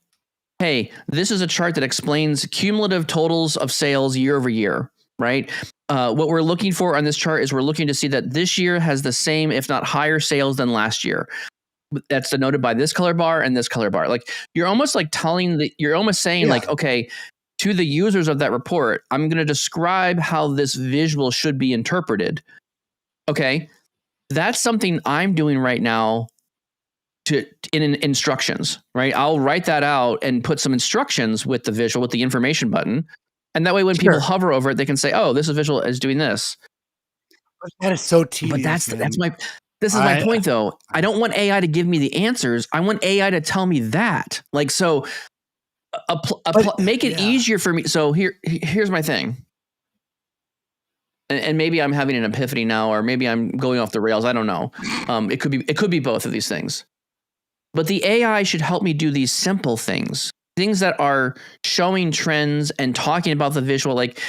Hey, this is a chart that explains cumulative totals of sales year over year, right? What we're looking for on this chart is we're looking to see that this year has the same, if not higher sales than last year. That's denoted by this color bar and this color bar. Like, you're almost like you're almost saying like, okay, to the users of that report, I'm going to describe how this visual should be interpreted. Okay, that's something I'm doing right now in instructions, right? I'll write that out and put some instructions with the visual, with the information button. And that way, when people hover over it, they can say, oh, this visual is doing this. That is so tedious. But this is my point though. I don't want AI to give me the answers. I want AI to tell me that. Like, so make it easier for me. So here's my thing. And maybe I'm having an epiphany now, or maybe I'm going off the rails. I don't know. It could be both of these things. But the AI should help me do these simple things that are showing trends and talking about the visual. Like,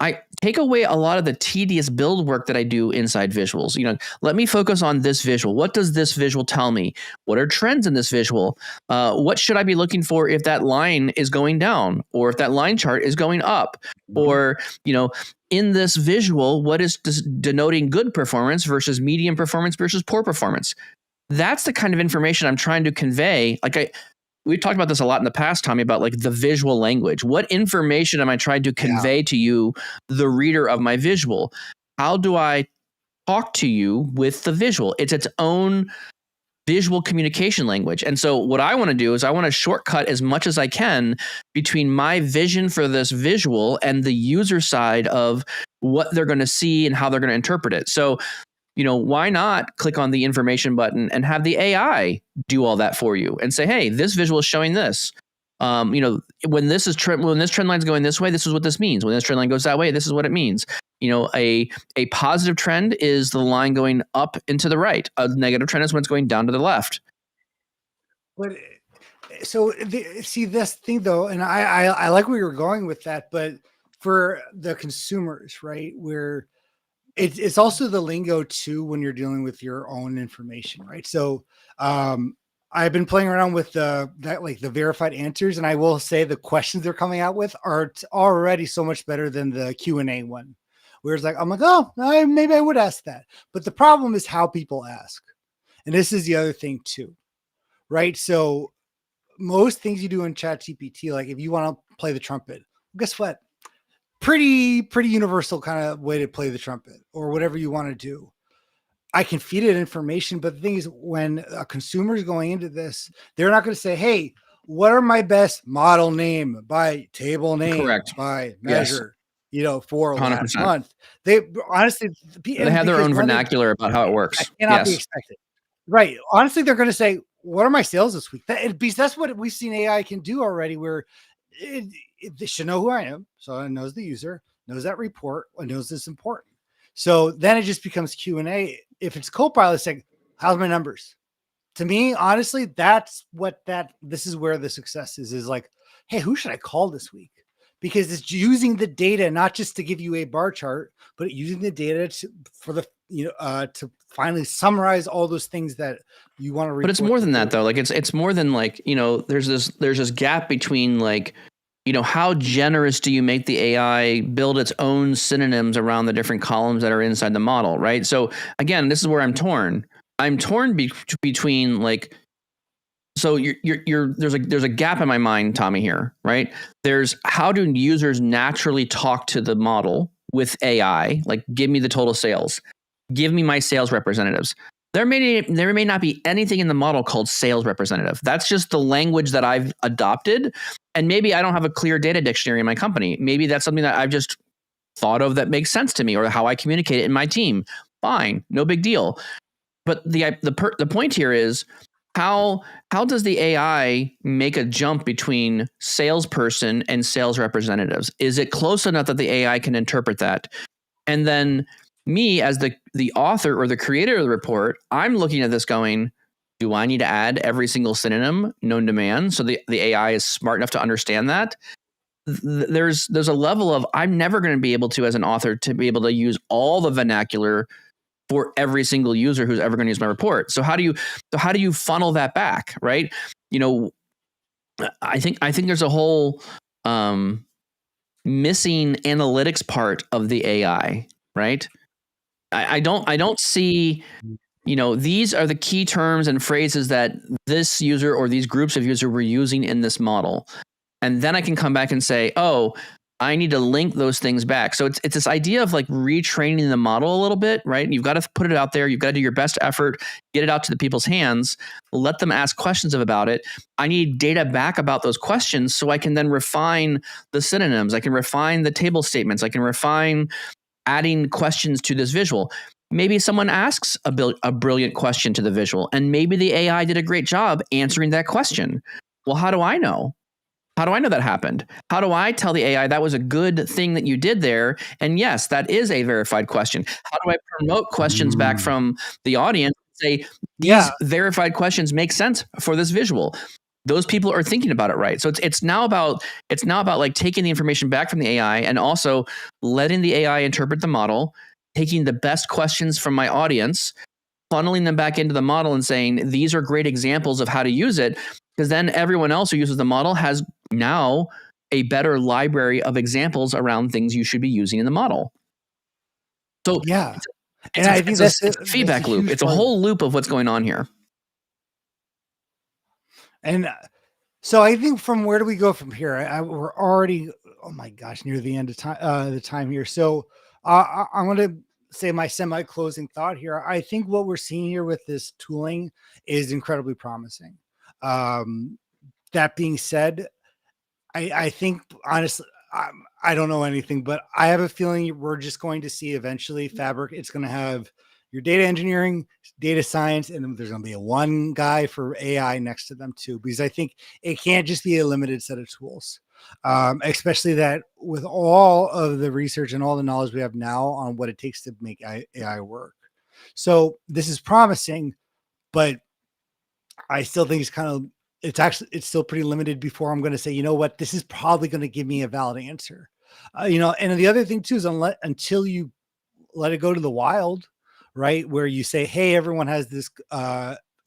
I take away a lot of the tedious build work that I do inside visuals. Let me focus on this visual. What does this visual tell me? What are trends in this visual? What should I be looking for if that line is going down, or if that line chart is going up, or in this visual, what is denoting good performance versus medium performance versus poor performance? That's the kind of information I'm trying to convey. We've talked about this a lot in the past, Tommy, about like the visual language. What information am I trying to convey to you, the reader of my visual? How do I talk to you with the visual? It's its own visual communication language. And so what I want to do is I want to shortcut as much as I can between my vision for this visual and the user side of what they're going to see and how they're going to interpret it. So, why not click on the information button and have the AI do all that for you and say, hey, this visual is showing this. When this trend line is going this way, this is what this means. When this trend line goes that way, this is what it means. A positive trend is the line going up and to the right. A negative trend is when it's going down to the left. But so see this thing though, and I like where you're going with that, but for the consumers, right, where it's also the lingo too when you're dealing with your own information, right? So I've been playing around with the verified answers, and I will say the questions they're coming out with are already so much better than the Q&A one. Where it's like, I'm like, oh, maybe I would ask that. But the problem is how people ask. And this is the other thing too, right? So most things you do in ChatGPT, like if you want to play the trumpet, guess what? Pretty universal kind of way to play the trumpet or whatever you want to do. I can feed it information, but the thing is when a consumer is going into this, they're not going to say, hey, what are my best model name by table name, correct, by measure, for 100%. last month. They honestly, they have their own vernacular about how it works. That cannot be expected. Right. Honestly, they're going to say, what are my sales this week? That's what we've seen AI can do already, where they should know who I am. So it knows the user, knows that report, and knows this important. So then it just becomes Q&A. If it's Copilot saying, how's my numbers? To me, honestly, this is where the success is like, hey, who should I call this week? Because it's using the data, not just to give you a bar chart, but using the data to finally summarize all those things that you want to report. But it's more than that though. Like it's more than like, there's this gap between like, how generous do you make the AI build its own synonyms around the different columns that are inside the model, right? So again, this is where I'm torn. I'm torn between like, so there's a gap in my mind, Tommy, here, right? There's how do users naturally talk to the model with AI? Like, give me the total sales, give me my sales representatives. There may not be anything in the model called sales representative. That's just the language that I've adopted. And maybe I don't have a clear data dictionary in my company. Maybe that's something that I've just thought of that makes sense to me, or how I communicate it in my team. Fine, no big deal. But the point here is how does the AI make a jump between salesperson and sales representatives? Is it close enough that the AI can interpret that? And then me as the author or the creator of the report, I'm looking at this going, do I need to add every single synonym known to man so the AI is smart enough to understand that? There's a level of I'm never going to be able to, as an author, to be able to use all the vernacular for every single user who's ever going to use my report. So how do you funnel that back, right? I think there's a whole missing analytics part of the AI, right? I don't see, these are the key terms and phrases that this user or these groups of users were using in this model. And then I can come back and say, oh, I need to link those things back. So it's this idea of like retraining the model a little bit, right? You've got to put it out there. You've got to do your best effort, get it out to the people's hands, let them ask questions about it. I need data back about those questions so I can then refine the synonyms. I can refine the table statements. I can refine adding questions to this visual. Maybe someone asks a brilliant question to the visual, and maybe the AI did a great job answering that question. Well, how do I know? How do I know that happened? How do I tell the AI that was a good thing that you did there? And yes, that is a verified question. How do I promote questions back from the audience and say, these verified questions make sense for this visual? Those people are thinking about it right. So it's now about like taking the information back from the AI and also letting the AI interpret the model, taking the best questions from my audience, funneling them back into the model and saying, these are great examples of how to use it. Because then everyone else who uses the model has now a better library of examples around things you should be using in the model. So Yeah. it's And I think that's it's a that's a feedback loop. huge It's a part of it. whole loop of what's going on here. And so I think from where do we go from here? We're already, oh my gosh, near the end of time, the time here. So I'm going to say my semi-closing thought here. I think what we're seeing here with this tooling is incredibly promising. Um, that being said, I think honestly, I don't know anything, but I have a feeling we're just going to see eventually Fabric. It's going to have your data engineering, data science, and then there's going to be a one guy for AI next to them too, because I think it can't just be a limited set of tools. Especially that with all of the research and all the knowledge we have now on what it takes to make AI work. So this is promising, but I still think it's still pretty limited before I'm going to say, you know what, this is probably going to give me a valid answer. And the other thing too is until you let it go to the wild, right, where you say, hey, everyone has this,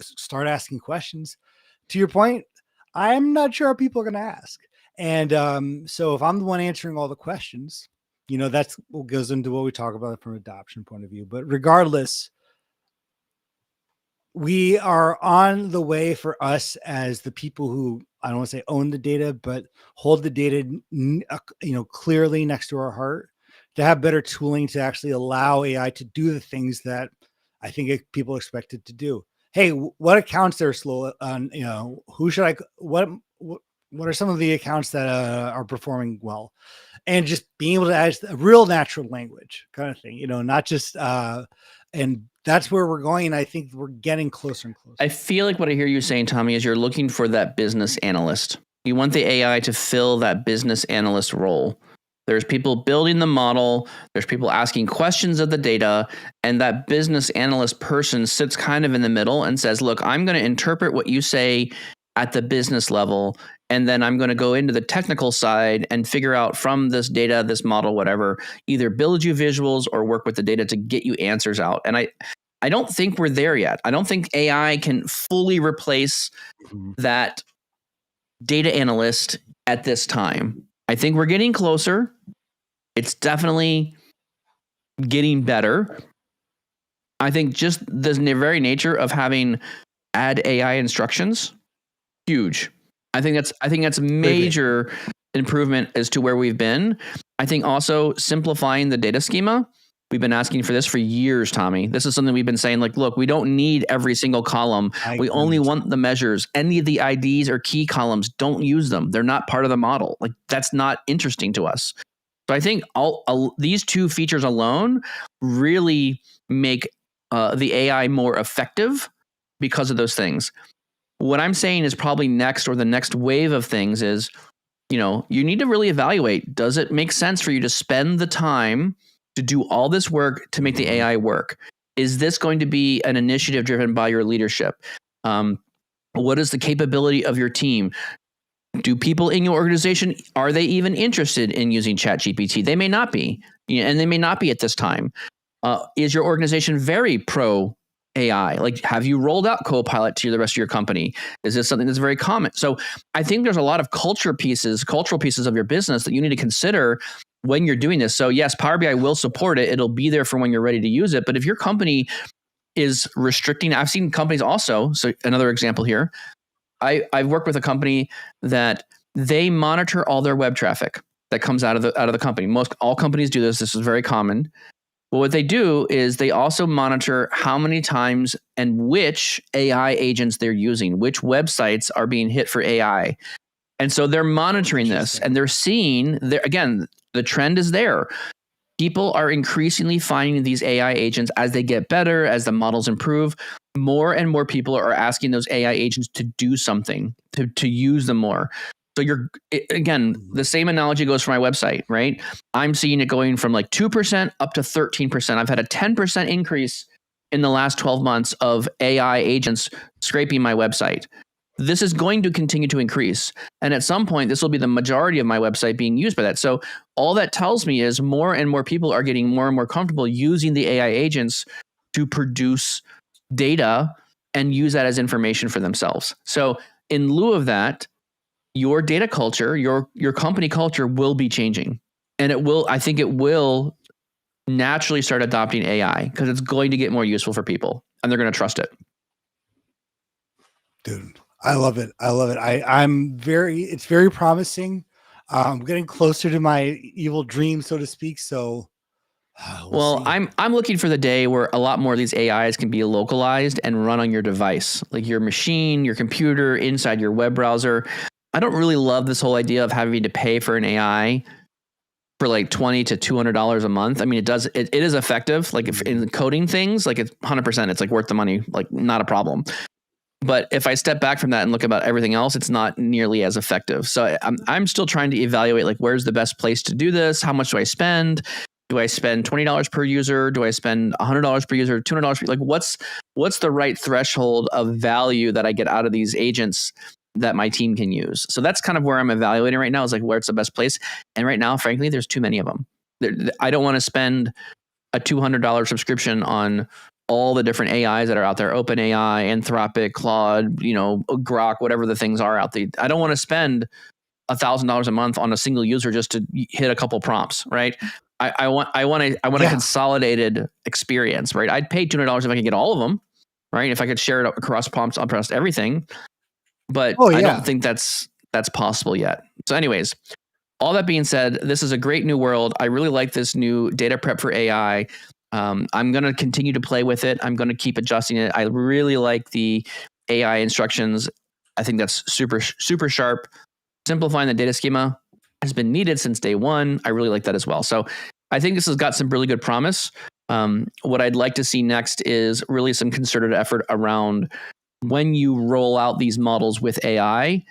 start asking questions. To your point, I'm not sure how people are going to ask. And so if I'm the one answering all the questions, that's what goes into what we talk about from an adoption point of view. But regardless, we are on the way for us as the people who, I don't want to say own the data, but hold the data, clearly next to our heart, to have better tooling to actually allow AI to do the things that I think people expect it to do. Hey, what accounts are slow on, who should what are some of the accounts that are performing well? And just being able to add a real natural language kind of thing, not just, and that's where we're going. And I think we're getting closer and closer. I feel like what I hear you saying, Tommy, is you're looking for that business analyst. You want the AI to fill that business analyst role. There's people building the model, there's people asking questions of the data, and that business analyst person sits kind of in the middle and says, look, I'm going to interpret what you say at the business level, and then I'm going to go into the technical side and figure out from this data, this model, whatever, either build you visuals or work with the data to get you answers out. And I don't think we're there yet. I don't think AI can fully replace that data analyst at this time. I think we're getting closer. It's definitely getting better. I think just the very nature of having add AI instructions, huge. I think that's major improvement as to where we've been. I think also simplifying the data schema. We've been asking for this for years, Tommy. This is something we've been saying, like, look, we don't need every single column. We only want the measures. Any of the IDs or key columns, don't use them. They're not part of the model. Like, that's not interesting to us. So I think these two features alone really make the AI more effective because of those things. What I'm saying is probably next, or the next wave of things is, you need to really evaluate, does it make sense for you to spend the time to do all this work to make the AI work? Is this going to be an initiative driven by your leadership? What is the capability of your team? Do people in your organization, are they even interested in using ChatGPT? They may not be, and they may not be at this time. Is your organization very pro AI? Like, have you rolled out Copilot to the rest of your company? Is this something that's very common? So I think there's a lot of cultural pieces of your business that you need to consider when you're doing this. So yes, Power BI will support it. It'll be there for when you're ready to use it. But if your company is restricting, I've seen companies also, so another example here, I've worked with a company that they monitor all their web traffic that comes out of the company. All companies do this. This is very common. But what they do is they also monitor how many times and which AI agents they're using, which websites are being hit for AI. And so they're monitoring this, and they're seeing again, the trend is there. People are increasingly finding these AI agents as they get better, as the models improve. More and more people are asking those AI agents to do something, to use them more. So the same analogy goes for my website, right? I'm seeing it going from like 2% up to 13%. I've had a 10% increase in the last 12 months of AI agents scraping my website. This is going to continue to increase. And at some point, this will be the majority of my website being used by that. So all that tells me is more and more people are getting more and more comfortable using the AI agents to produce data and use that as information for themselves. So in lieu of that, your data culture, your company culture will be changing. And I think it will naturally start adopting AI because it's going to get more useful for people and they're going to trust it. Dude, I love it. It's very promising. I'm getting closer to my evil dream, so to speak. So we'll see. I'm looking for the day where a lot more of these AIs can be localized and run on your device, like your machine, your computer, inside your web browser. I don't really love this whole idea of having to pay for an AI for like $20 to $200 a month. I mean, it is effective. Like if in coding things, like it's 100%, it's like worth the money, like not a problem. But if I step back from that and look about everything else, it's not nearly as effective. So I'm still trying to evaluate like where's the best place to do this? How much do I spend? Do I spend $20 per user? Do I spend $100 per user? $200 per, like what's the right threshold of value that I get out of these agents that my team can use? So that's kind of where I'm evaluating right now, is like where's the best place. And right now, frankly, there's too many of them. I don't want to spend a $200 subscription on all the different AIs that are out there, OpenAI, Anthropic, Claude, Grok, whatever the things are out there. I don't want to spend $1,000 a month on a single user just to hit a couple prompts, right? I want a consolidated experience, right? I'd pay $200 if I could get all of them, right? If I could share it across prompts, across everything, but I don't think that's possible yet. So, anyways, all that being said, this is a great new world. I really like this new data prep for AI. I'm going to continue to play with it. I'm going to keep adjusting it. I really like the AI instructions. I think that's super, super sharp. Simplifying the data schema has been needed since day one. I really like that as well. So I think this has got some really good promise. What I'd like to see next is really some concerted effort around when you roll out these models with AI.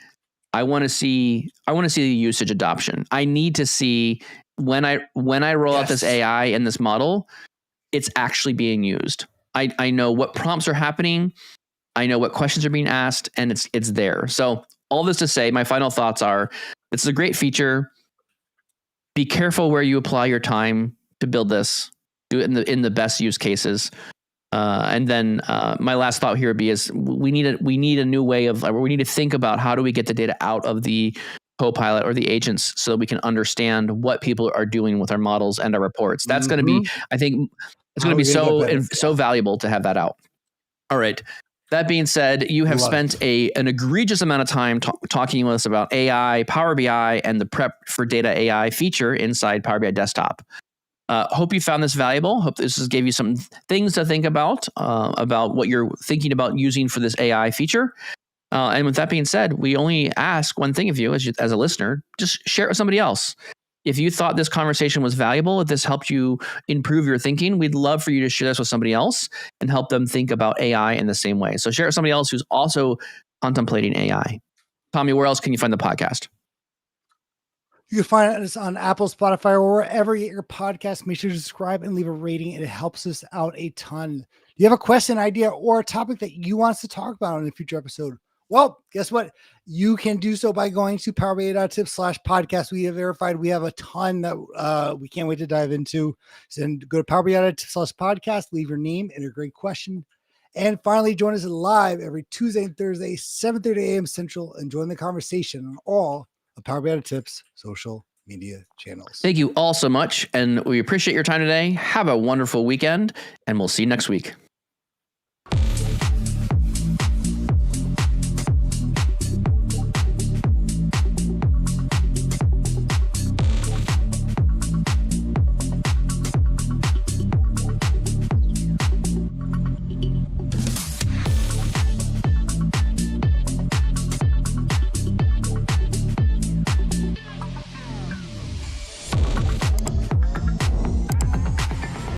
I want to see the usage adoption. I need to see when I roll out this AI and this model, it's actually being used. I know what prompts are happening. I know what questions are being asked, and it's there. So all this to say, my final thoughts are, it's a great feature. Be careful where you apply your time to build this. Do it in the best use cases. And then my last thought here would be is we need a new way of, we need to think about how do we get the data out of the Copilot or the agents so we can understand what people are doing with our models and our reports. That's going to be, I think, it's going to be so valuable to have that out. All right. That being said, you have spent an egregious amount of time talking with us about AI, Power BI, and the prep for data AI feature inside Power BI Desktop. Hope you found this valuable. Hope this gave you some things to think about what you're thinking about using for this AI feature. And with that being said, we only ask one thing of you as a listener, just share it with somebody else. If you thought this conversation was valuable, if this helped you improve your thinking, we'd love for you to share this with somebody else and help them think about AI in the same way. So share it with somebody else who's also contemplating AI. Tommy, where else can you find the podcast? You can find us on Apple, Spotify, or wherever you get your podcast. Make sure to subscribe and leave a rating. It helps us out a ton. Do you have a question, idea, or a topic that you want us to talk about in a future episode? Well, guess what? You can do so by going to powerbi.tips/podcast. We have verified. We have a ton that we can't wait to dive into. So go to powerbi.tips/podcast, leave your name and a great question. And finally, join us live every Tuesday and Thursday, 7:30 a.m. Central, and join the conversation on all of Power BI Tips social media channels. Thank you all so much, and we appreciate your time today. Have a wonderful weekend, and we'll see you next week.